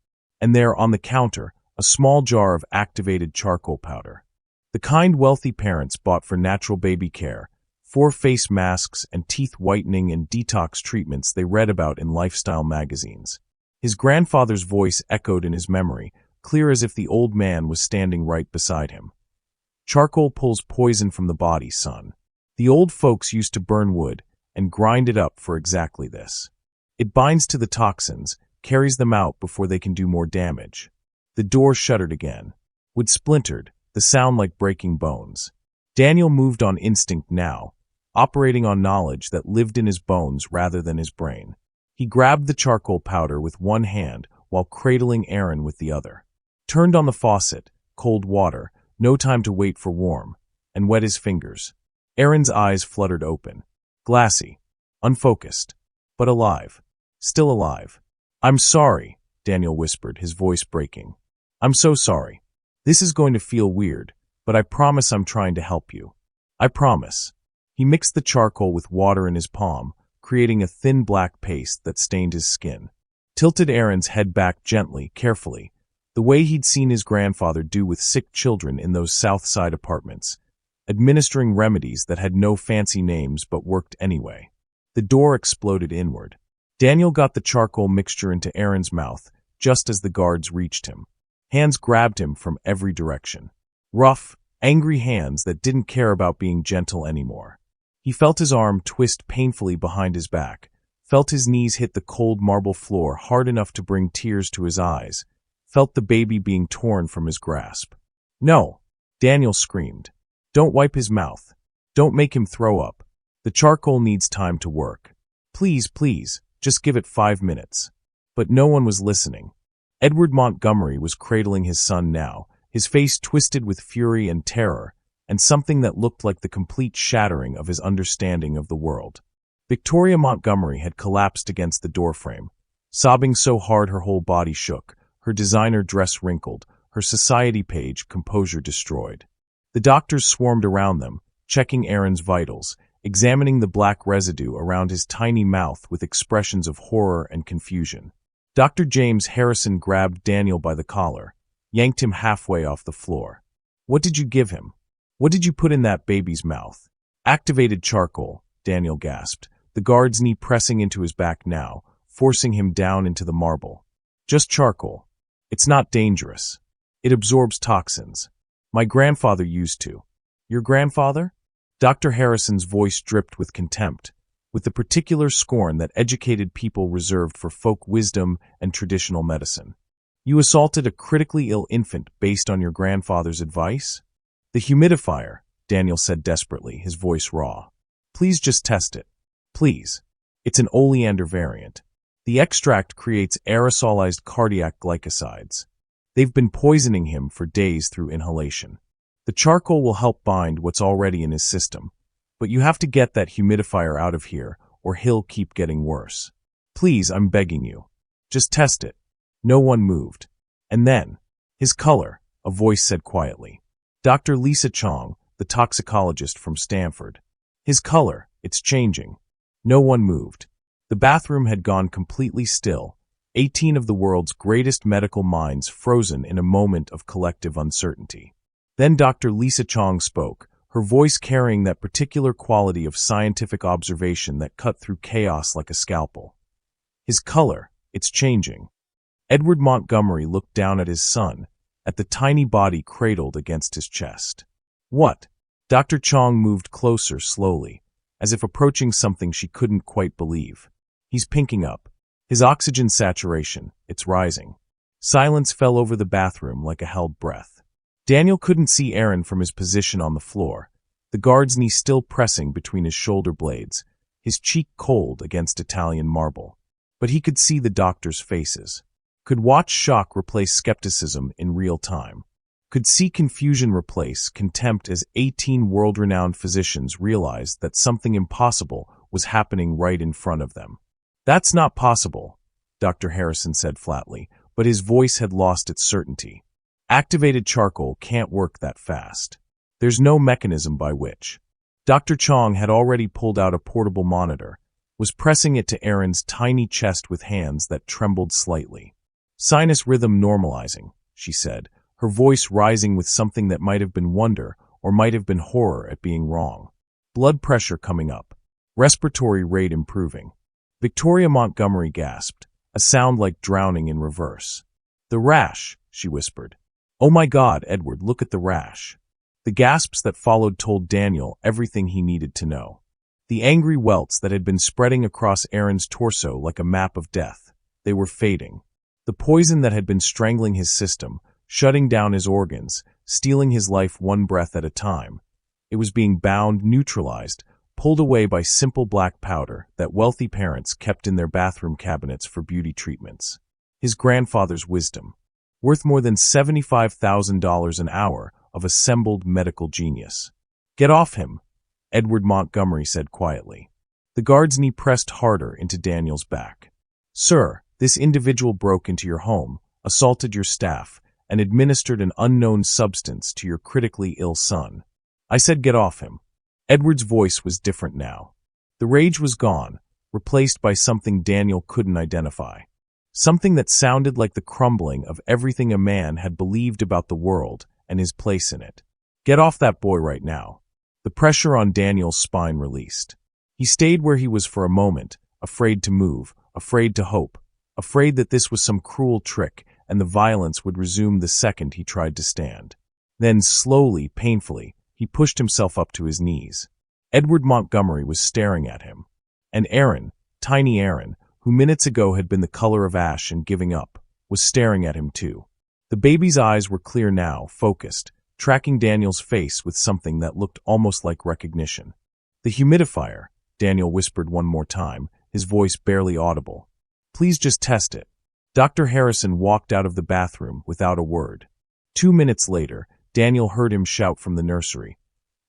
S1: And there, on the counter, a small jar of activated charcoal powder. The kind wealthy parents bought for natural baby care, 4-face masks and teeth whitening and detox treatments they read about in lifestyle magazines. His grandfather's voice echoed in his memory, clear as if the old man was standing right beside him. Charcoal pulls poison from the body, son. The old folks used to burn wood and grind it up for exactly this. It binds to the toxins, carries them out before they can do more damage. The door shuttered again. Wood splintered, the sound like breaking bones. Daniel moved on instinct now, operating on knowledge that lived in his bones rather than his brain. He grabbed the charcoal powder with one hand while cradling Aaron with the other. Turned on the faucet, cold water, no time to wait for warm, and wet his fingers. Aaron's eyes fluttered open. Glassy, unfocused, but alive. Still alive. "I'm sorry," Daniel whispered, his voice breaking. "I'm so sorry. This is going to feel weird, but I promise I'm trying to help you. I promise." He mixed the charcoal with water in his palm, creating a thin black paste that stained his skin. Tilted Aaron's head back gently, carefully, the way he'd seen his grandfather do with sick children in those South Side apartments, administering remedies that had no fancy names but worked anyway. The door exploded inward. Daniel got the charcoal mixture into Aaron's mouth just as the guards reached him. Hands grabbed him from every direction. Rough, angry hands that didn't care about being gentle anymore. He felt his arm twist painfully behind his back, felt his knees hit the cold marble floor hard enough to bring tears to his eyes, felt the baby being torn from his grasp. "No!" Daniel screamed. "Don't wipe his mouth. Don't make him throw up. The charcoal needs time to work. Please, please, just give it 5 minutes." But no one was listening. Edward Montgomery was cradling his son now, his face twisted with fury and terror, and something that looked like the complete shattering of his understanding of the world. Victoria Montgomery had collapsed against the doorframe, sobbing so hard her whole body shook, her designer dress wrinkled, her society page composure destroyed. The doctors swarmed around them, checking Aaron's vitals, examining the black residue around his tiny mouth with expressions of horror and confusion. Dr. James Harrison grabbed Daniel by the collar, yanked him halfway off the floor. "What did you give him? What did you put in that baby's mouth?" "Activated charcoal," Daniel gasped, the guard's knee pressing into his back now, forcing him down into the marble. "Just charcoal. It's not dangerous. It absorbs toxins. My grandfather used to." "Your grandfather?" Dr. Harrison's voice dripped with contempt, with the particular scorn that educated people reserved for folk wisdom and traditional medicine. "You assaulted a critically ill infant based on your grandfather's advice?" "The humidifier," Daniel said desperately, his voice raw. "Please just test it. Please. It's an oleander variant. The extract creates aerosolized cardiac glycosides. They've been poisoning him for days through inhalation. The charcoal will help bind what's already in his system, but you have to get that humidifier out of here or he'll keep getting worse. Please, I'm begging you. Just test it." No one moved. And then, "His color," a voice said quietly. Dr. Lisa Chong, the toxicologist from Stanford. "His color, it's changing." No one moved. The bathroom had gone completely still, 18 of the world's greatest medical minds frozen in a moment of collective uncertainty. Then Dr. Lisa Chong spoke, her voice carrying that particular quality of scientific observation that cut through chaos like a scalpel. "His color, it's changing." Edward Montgomery looked down at his son, at the tiny body cradled against his chest. "What?" Dr. Chong moved closer slowly, as if approaching something she couldn't quite believe. "He's pinking up. His oxygen saturation, it's rising." Silence fell over the bathroom like a held breath. Daniel couldn't see Aaron from his position on the floor, the guard's knee still pressing between his shoulder blades, his cheek cold against Italian marble. But he could see the doctors' faces. Could watch shock replace skepticism in real time. Could see confusion replace contempt as 18 world-renowned physicians realized that something impossible was happening right in front of them. "That's not possible," Dr. Harrison said flatly, but his voice had lost its certainty. "Activated charcoal can't work that fast. There's no mechanism by which." Dr. Chong had already pulled out a portable monitor, was pressing it to Aaron's tiny chest with hands that trembled slightly. "Sinus rhythm normalizing," she said, her voice rising with something that might have been wonder or might have been horror at being wrong. Blood pressure coming up. Respiratory rate improving. Victoria Montgomery gasped, a sound like drowning in reverse. "The rash," she whispered. "Oh my God, Edward, look at the rash." The gasps that followed told Daniel everything he needed to know. The angry welts that had been spreading across Aaron's torso like a map of death, they were fading. The poison that had been strangling his system, shutting down his organs, stealing his life one breath at a time, it was being bound, neutralized, pulled away by simple black powder that wealthy parents kept in their bathroom cabinets for beauty treatments. His grandfather's wisdom, worth more than $75,000 an hour of assembled medical genius. "Get off him," Edward Montgomery said quietly. The guard's knee pressed harder into Daniel's back. "Sir, this individual broke into your home, assaulted your staff, and administered an unknown substance to your critically ill son. I said get off him." Edward's voice was different now. The rage was gone, replaced by something Daniel couldn't identify. Something that sounded like the crumbling of everything a man had believed about the world and his place in it. "Get off that boy right now." The pressure on Daniel's spine released. He stayed where he was for a moment, afraid to move, afraid to hope, afraid that this was some cruel trick and the violence would resume the second he tried to stand. Then, slowly, painfully, he pushed himself up to his knees. Edward Montgomery was staring at him. And Aaron, tiny Aaron, who minutes ago had been the color of ash and giving up, was staring at him too. The baby's eyes were clear now, focused, tracking Daniel's face with something that looked almost like recognition. "The humidifier," Daniel whispered one more time, his voice barely audible. "Please just test it." Dr. Harrison walked out of the bathroom without a word. 2 minutes later, Daniel heard him shout from the nursery,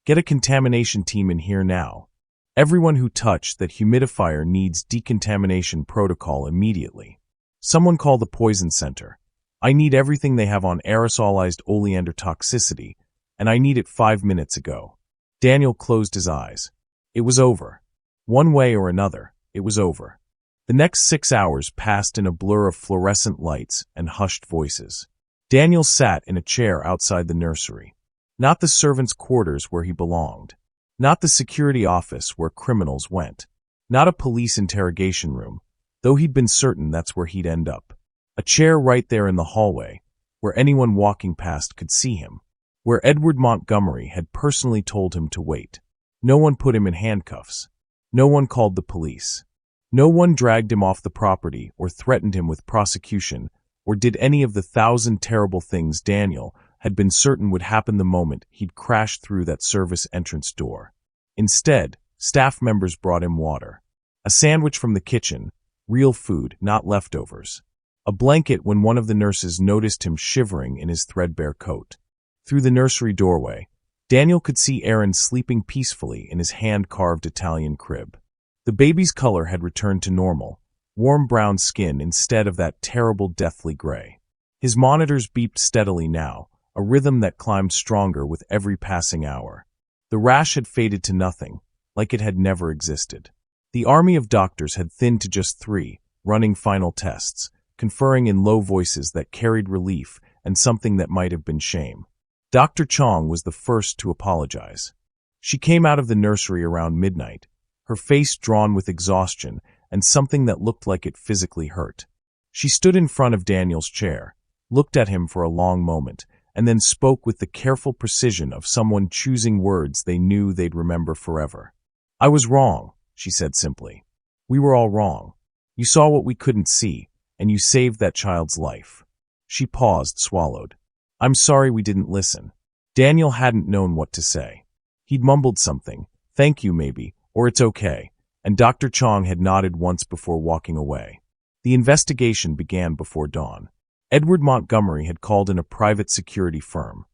S1: "Get a contamination team in here now. Everyone who touched that humidifier needs decontamination protocol immediately. Someone call the poison center. I need everything they have on aerosolized oleander toxicity, and I need it 5 minutes ago." Daniel closed his eyes. It was over. One way or another, it was over. The next 6 hours passed in a blur of fluorescent lights and hushed voices. Daniel sat in a chair outside the nursery. Not the servants' quarters where he belonged. Not the security office where criminals went. Not a police interrogation room, though he'd been certain that's where he'd end up. A chair right there in the hallway, where anyone walking past could see him. Where Edward Montgomery had personally told him to wait. No one put him in handcuffs. No one called the police. No one dragged him off the property or threatened him with prosecution or did any of the 1,000 terrible things Daniel had been certain would happen the moment he'd crashed through that service entrance door. Instead, staff members brought him water. A sandwich from the kitchen, real food, not leftovers. A blanket when one of the nurses noticed him shivering in his threadbare coat. Through the nursery doorway, Daniel could see Aaron sleeping peacefully in his hand-carved Italian crib. The baby's color had returned to normal, warm brown skin instead of that terrible deathly gray. His monitors beeped steadily now, a rhythm that climbed stronger with every passing hour. The rash had faded to nothing, like it had never existed. The army of doctors had thinned to just 3, running final tests, conferring in low voices that carried relief and something that might have been shame. Dr. Chong was the first to apologize. She came out of the nursery around midnight, her face drawn with exhaustion and something that looked like it physically hurt. She stood in front of Daniel's chair, looked at him for a long moment, and then spoke with the careful precision of someone choosing words they knew they'd remember forever. "I was wrong," she said simply. "We were all wrong. You saw what we couldn't see, and you saved that child's life." She paused, swallowed. "I'm sorry we didn't listen." Daniel hadn't known what to say. He'd mumbled something, "Thank you, maybe," or "It's okay," and Dr. Chong had nodded once before walking away. The investigation began before dawn. Edward Montgomery had called in a private security firm.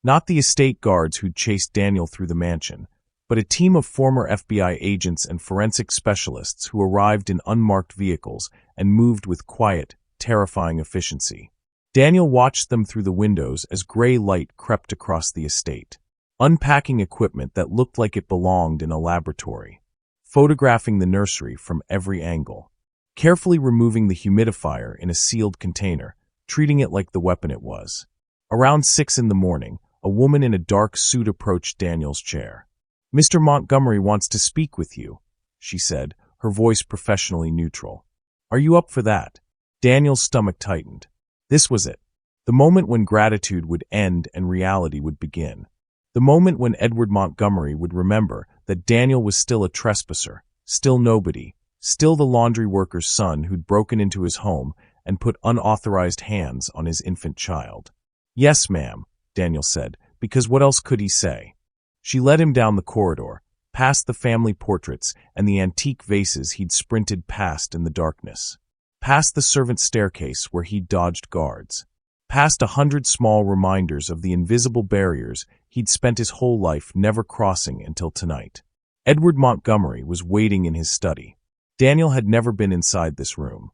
S1: Not the estate guards who'd chased Daniel through the mansion, but a team of former FBI agents and forensic specialists who arrived in unmarked vehicles and moved with quiet, terrifying efficiency. Daniel watched them through the windows as gray light crept across the estate, unpacking equipment that looked like it belonged in a laboratory, photographing the nursery from every angle, carefully removing the humidifier in a sealed container, treating it like the weapon it was. Around 6 in the morning, a woman in a dark suit approached Daniel's chair. "Mr. Montgomery wants to speak with you," she said, her voice professionally neutral. "Are you up for that?" Daniel's stomach tightened. This was it. The moment when gratitude would end and reality would begin. The moment when Edward Montgomery would remember that Daniel was still a trespasser, still nobody, still the laundry worker's son who'd broken into his home and put unauthorized hands on his infant child. "Yes, ma'am," Daniel said, because what else could he say? She led him down the corridor, past the family portraits and the antique vases he'd sprinted past in the darkness, past the servants' staircase where he'd dodged guards, past 100 small reminders of the invisible barriers he'd spent his whole life never crossing until tonight. Edward Montgomery was waiting in his study. Daniel had never been inside this room.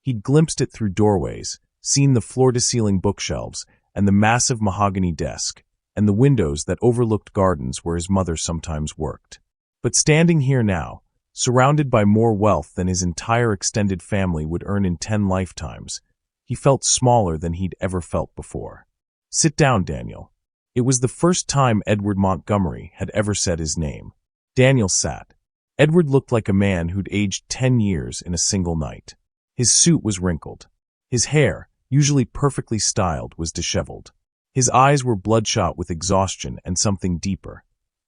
S1: He'd glimpsed it through doorways, seen the floor-to-ceiling bookshelves and the massive mahogany desk, and the windows that overlooked gardens where his mother sometimes worked. But standing here now, surrounded by more wealth than his entire extended family would earn in 10 lifetimes, he felt smaller than he'd ever felt before. "Sit down, Daniel." It was the first time Edward Montgomery had ever said his name. Daniel sat. Edward looked like a man who'd aged 10 years in a single night. His suit was wrinkled. His hair, usually perfectly styled, was disheveled. His eyes were bloodshot with exhaustion and something deeper.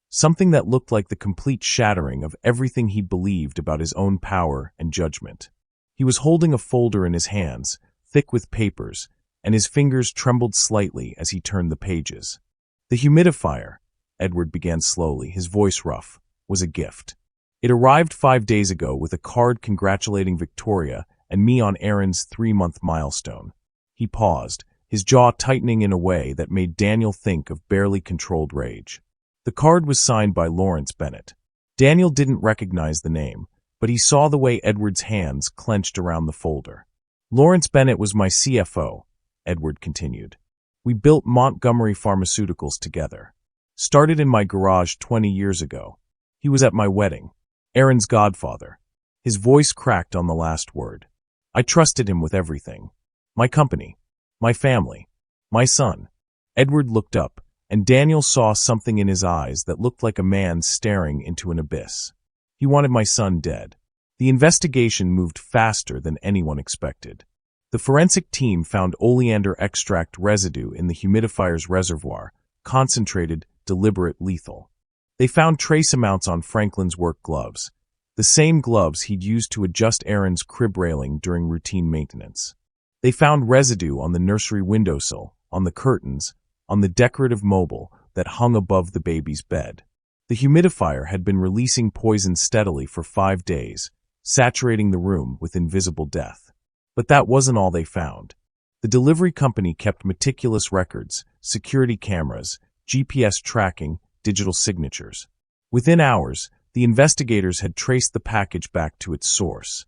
S1: Something that looked like the complete shattering of everything he believed about his own power and judgment. He was holding a folder in his hands, thick with papers, and his fingers trembled slightly as he turned the pages. "The humidifier," Edward began slowly, his voice rough, "was a gift. It arrived 5 days ago with a card congratulating Victoria and me on Aaron's 3-month milestone." He paused, his jaw tightening in a way that made Daniel think of barely controlled rage. The card was signed by Lawrence Bennett. Daniel didn't recognize the name, but he saw the way Edward's hands clenched around the folder. "Lawrence Bennett was my CFO," Edward continued. "We built Montgomery Pharmaceuticals together. Started in my garage 20 years ago. He was at my wedding. Aaron's godfather." His voice cracked on the last word. "I trusted him with everything. My company. My family. My son." Edward looked up, and Daniel saw something in his eyes that looked like a man staring into an abyss. "He wanted my son dead." The investigation moved faster than anyone expected. The forensic team found oleander extract residue in the humidifier's reservoir, concentrated, deliberate, lethal. They found trace amounts on Franklin's work gloves, the same gloves he'd used to adjust Aaron's crib railing during routine maintenance. They found residue on the nursery windowsill, on the curtains, on the decorative mobile that hung above the baby's bed. The humidifier had been releasing poison steadily for 5 days, saturating the room with invisible death. But that wasn't all they found. The delivery company kept meticulous records, security cameras, GPS tracking, digital signatures. Within hours, the investigators had traced the package back to its source.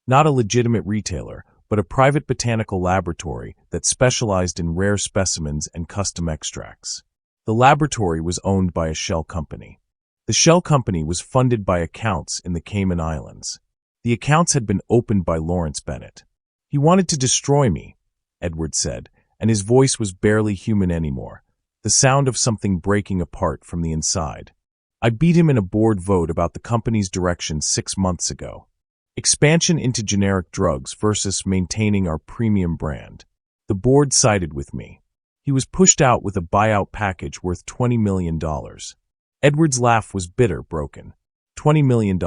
S1: Not a legitimate retailer, but a private botanical laboratory that specialized in rare specimens and custom extracts. The laboratory was owned by a shell company. The shell company was funded by accounts in the Cayman Islands. The accounts had been opened by Lawrence Bennett. "He wanted to destroy me," Edward said, and his voice was barely human anymore, the sound of something breaking apart from the inside. "I beat him in a board vote about the company's direction 6 months ago. Expansion into generic drugs versus maintaining our premium brand. The board sided with me. He was pushed out with a buyout package worth $20 million. Edward's laugh was bitter, broken. $20 million.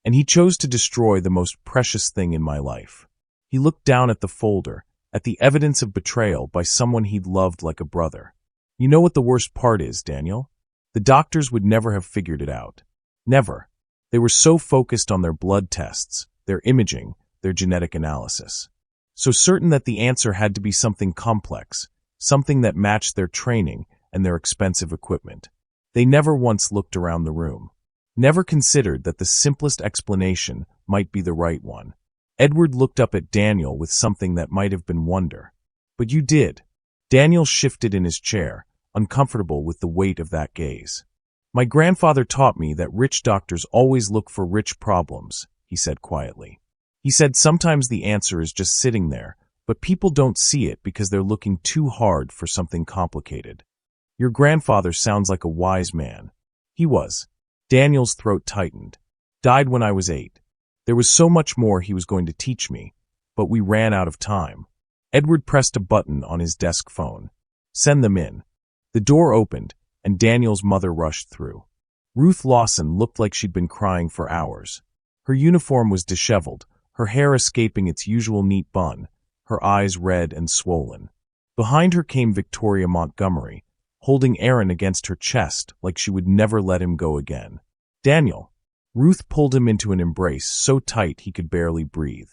S1: And he chose to destroy the most precious thing in my life." He looked down at the folder, at the evidence of betrayal by someone he'd loved like a brother. "You know what the worst part is, Daniel? The doctors would never have figured it out. Never. They were so focused on their blood tests, their imaging, their genetic analysis. So certain that the answer had to be something complex, something that matched their training and their expensive equipment. They never once looked around the room. Never considered that the simplest explanation might be the right one." Edward looked up at Daniel with something that might have been wonder. "But you did." Daniel shifted in his chair, uncomfortable with the weight of that gaze. "My grandfather taught me that rich doctors always look for rich problems," he said quietly. He said sometimes the answer is just sitting there, but people don't see it because they're looking too hard for something complicated. Your grandfather sounds like a wise man. He was. Daniel's throat tightened. Died when I was 8. There was so much more he was going to teach me, but we ran out of time. Edward pressed a button on his desk phone. Send them in. The door opened, and Daniel's mother rushed through. Ruth Lawson looked like she'd been crying for hours. Her uniform was disheveled, her hair escaping its usual neat bun, her eyes red and swollen. Behind her came Victoria Montgomery, holding Aaron against her chest like she would never let him go again. Daniel. Ruth pulled him into an embrace so tight he could barely breathe.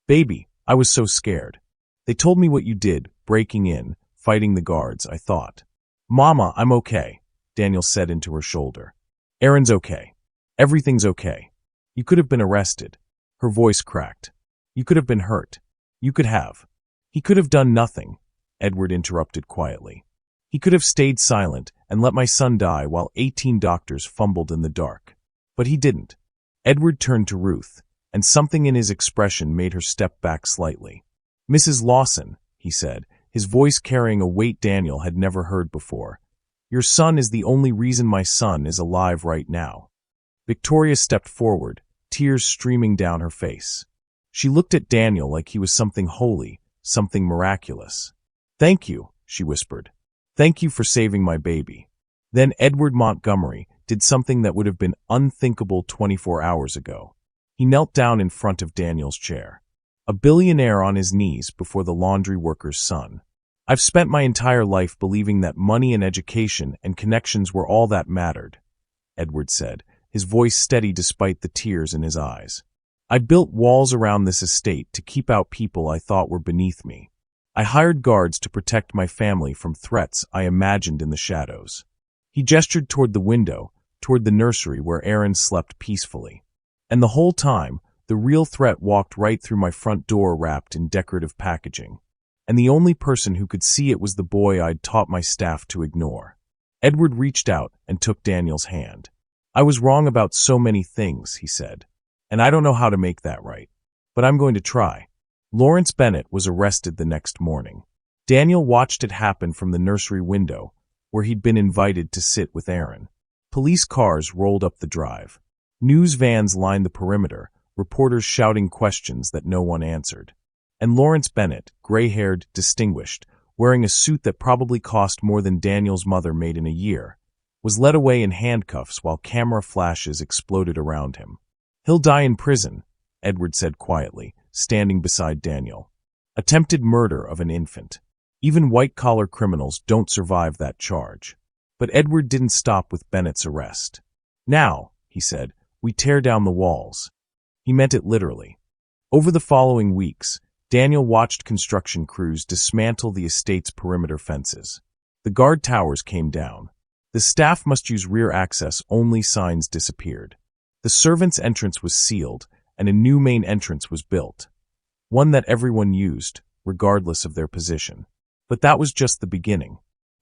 S1: Baby, I was so scared. They told me what you did, breaking in, fighting the guards, I thought. Mama, I'm okay, Daniel said into her shoulder. Aaron's okay. Everything's okay. You could have been arrested. Her voice cracked. You could have been hurt. You could have. He could have done nothing, Edward interrupted quietly. He could have stayed silent and let my son die while 18 doctors fumbled in the dark. But he didn't. Edward turned to Ruth, and something in his expression made her step back slightly. Mrs. Lawson, he said, his voice carrying a weight Daniel had never heard before. Your son is the only reason my son is alive right now. Victoria stepped forward, tears streaming down her face. She looked at Daniel like he was something holy, something miraculous. Thank you, she whispered. Thank you for saving my baby. Then Edward Montgomery did something that would have been unthinkable 24 hours ago. He knelt down in front of Daniel's chair. A billionaire on his knees before the laundry worker's son. I've spent my entire life believing that money and education and connections were all that mattered, Edward said, his voice steady despite the tears in his eyes. I built walls around this estate to keep out people I thought were beneath me. I hired guards to protect my family from threats I imagined in the shadows. He gestured toward the window, toward the nursery where Aaron slept peacefully. And the whole time, the real threat walked right through my front door wrapped in decorative packaging. And the only person who could see it was the boy I'd taught my staff to ignore. Edward reached out and took Daniel's hand. I was wrong about so many things, he said. And I don't know how to make that right. But I'm going to try. Lawrence Bennett was arrested the next morning. Daniel watched it happen from the nursery window, where he'd been invited to sit with Aaron. Police cars rolled up the drive. News vans lined the perimeter, reporters shouting questions that no one answered. And Lawrence Bennett, gray-haired, distinguished, wearing a suit that probably cost more than Daniel's mother made in a year, was led away in handcuffs while camera flashes exploded around him. He'll die in prison, Edward said quietly, standing beside Daniel. Attempted murder of an infant. Even white-collar criminals don't survive that charge. But Edward didn't stop with Bennett's arrest. Now, he said, we tear down the walls. He meant it literally. Over the following weeks, Daniel watched construction crews dismantle the estate's perimeter fences. The guard towers came down. The staff must use rear access, only signs disappeared. The servants' entrance was sealed, and a new main entrance was built. One that everyone used, regardless of their position. But that was just the beginning.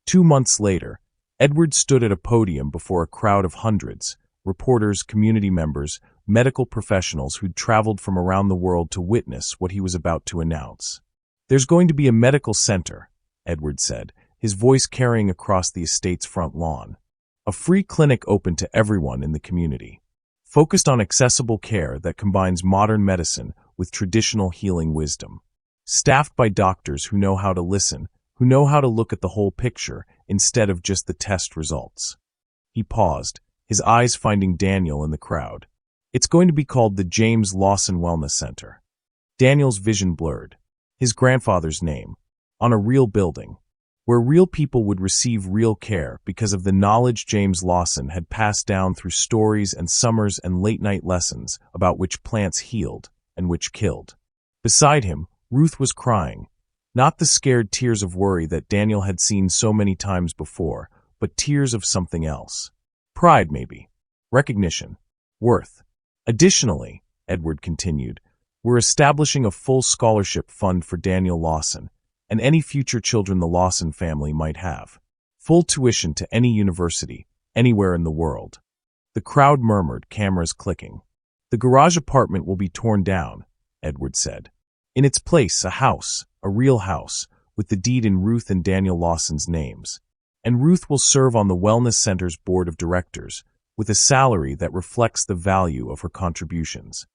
S1: 2 months later, Edward stood at a podium before a crowd of hundreds, reporters, community members, medical professionals who'd traveled from around the world to witness what he was about to announce. There's going to be a medical center, Edward said, his voice carrying across the estate's front lawn. A free clinic open to everyone in the community. Focused on accessible care that combines modern medicine with traditional healing wisdom. Staffed by doctors who know how to listen, who know how to look at the whole picture instead of just the test results. He paused, his eyes finding Daniel in the crowd. It's going to be called the James Lawson Wellness Center. Daniel's vision blurred. His grandfather's name. On a real building. Where real people would receive real care because of the knowledge James Lawson had passed down through stories and summers and late-night lessons about which plants healed and which killed. Beside him, Ruth was crying. Not the scared tears of worry that Daniel had seen so many times before, but tears of something else. Pride, maybe. Recognition. Worth. Additionally, Edward continued, we're establishing a full scholarship fund for Daniel Lawson, and any future children the Lawson family might have. Full tuition to any university, anywhere in the world. The crowd murmured, cameras clicking. The garage apartment will be torn down, Edward said. In its place, a house, a real house, with the deed in Ruth and Daniel Lawson's names. And Ruth will serve on the Wellness Center's board of directors, with a salary that reflects the value of her contributions.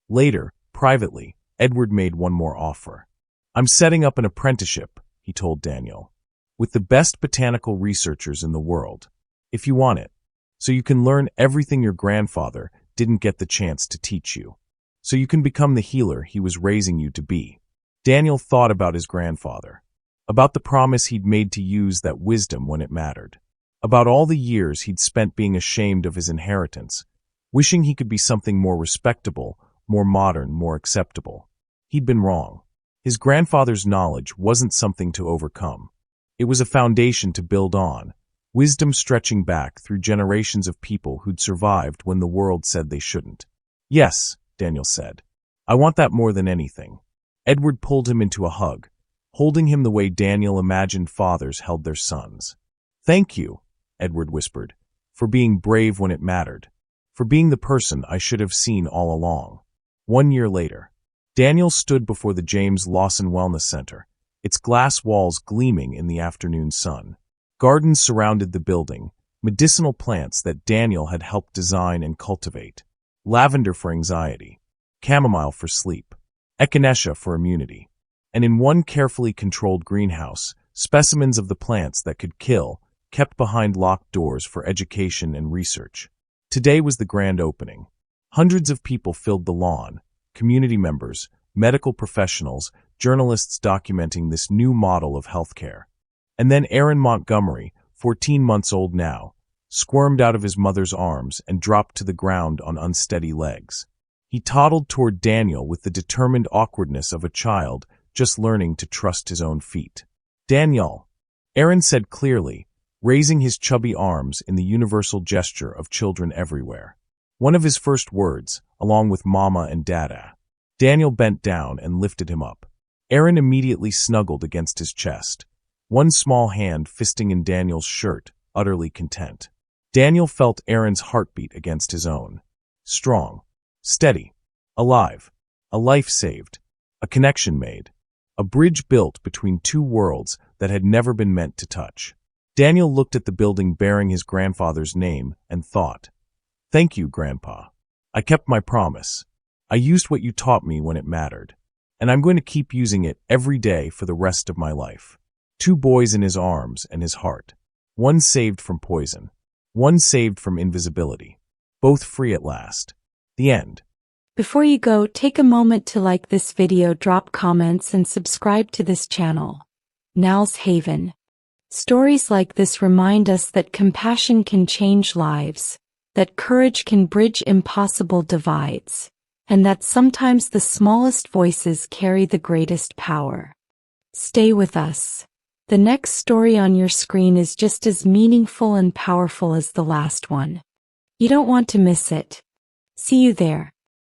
S1: Later, privately, Edward made one more offer. I'm setting up an apprenticeship, he told Daniel, with the best botanical researchers in the world, if you want it, so you can learn everything your grandfather didn't get the chance to teach you, so you can become the healer he was raising you to be. Daniel thought about his grandfather, about the promise he'd made to use that wisdom when it mattered, about all the years he'd spent being ashamed of his inheritance, wishing he could be something more respectable, more modern, more acceptable. He'd been wrong. His grandfather's knowledge wasn't something to overcome. It was a foundation to build on, wisdom stretching back through generations of people who'd survived when the world said they shouldn't. Yes, Daniel said. I want that more than anything. Edward pulled him into a hug, holding him the way Daniel imagined fathers held their sons. Thank you, Edward whispered, for being brave when it mattered, for being the person I should have seen all along. 1 year later, Daniel stood before the James Lawson Wellness Center, its glass walls gleaming in the afternoon sun. Gardens surrounded the building, medicinal plants that Daniel had helped design and cultivate. Lavender for anxiety, chamomile for sleep, echinacea for immunity. And in one carefully controlled greenhouse, specimens of the plants that could kill, kept behind locked doors for education and research. Today was the grand opening. Hundreds of people filled the lawn, community members, medical professionals, journalists documenting this new model of healthcare. And then Aaron Montgomery, 14 months old now, squirmed out of his mother's arms and dropped to the ground on unsteady legs. He toddled toward Daniel with the determined awkwardness of a child just learning to trust his own feet. Daniel, Aaron said clearly, raising his chubby arms in the universal gesture of children everywhere. One of his first words, along with Mama and Dada. Daniel bent down and lifted him up. Aaron immediately snuggled against his chest, one small hand fisting in Daniel's shirt, utterly content. Daniel felt Aaron's heartbeat against his own. Strong, steady, alive, a life saved, a connection made, a bridge built between two worlds that had never been meant to touch. Daniel looked at the building bearing his grandfather's name and thought, "Thank you, Grandpa. I kept my promise. I used what you taught me when it mattered, and I'm going to keep using it every day for the rest of my life." 2 boys in his arms and his heart. One saved from poison. One saved from invisibility. Both free at last. The end.
S2: Before you go, take a moment to like this video, drop comments, and subscribe to this channel. Now's Haven. Stories like this remind us that compassion can change lives, that courage can bridge impossible divides, and that sometimes the smallest voices carry the greatest power. Stay with us. The next story on your screen is just as meaningful and powerful as the last one. You don't want to miss it. See you there.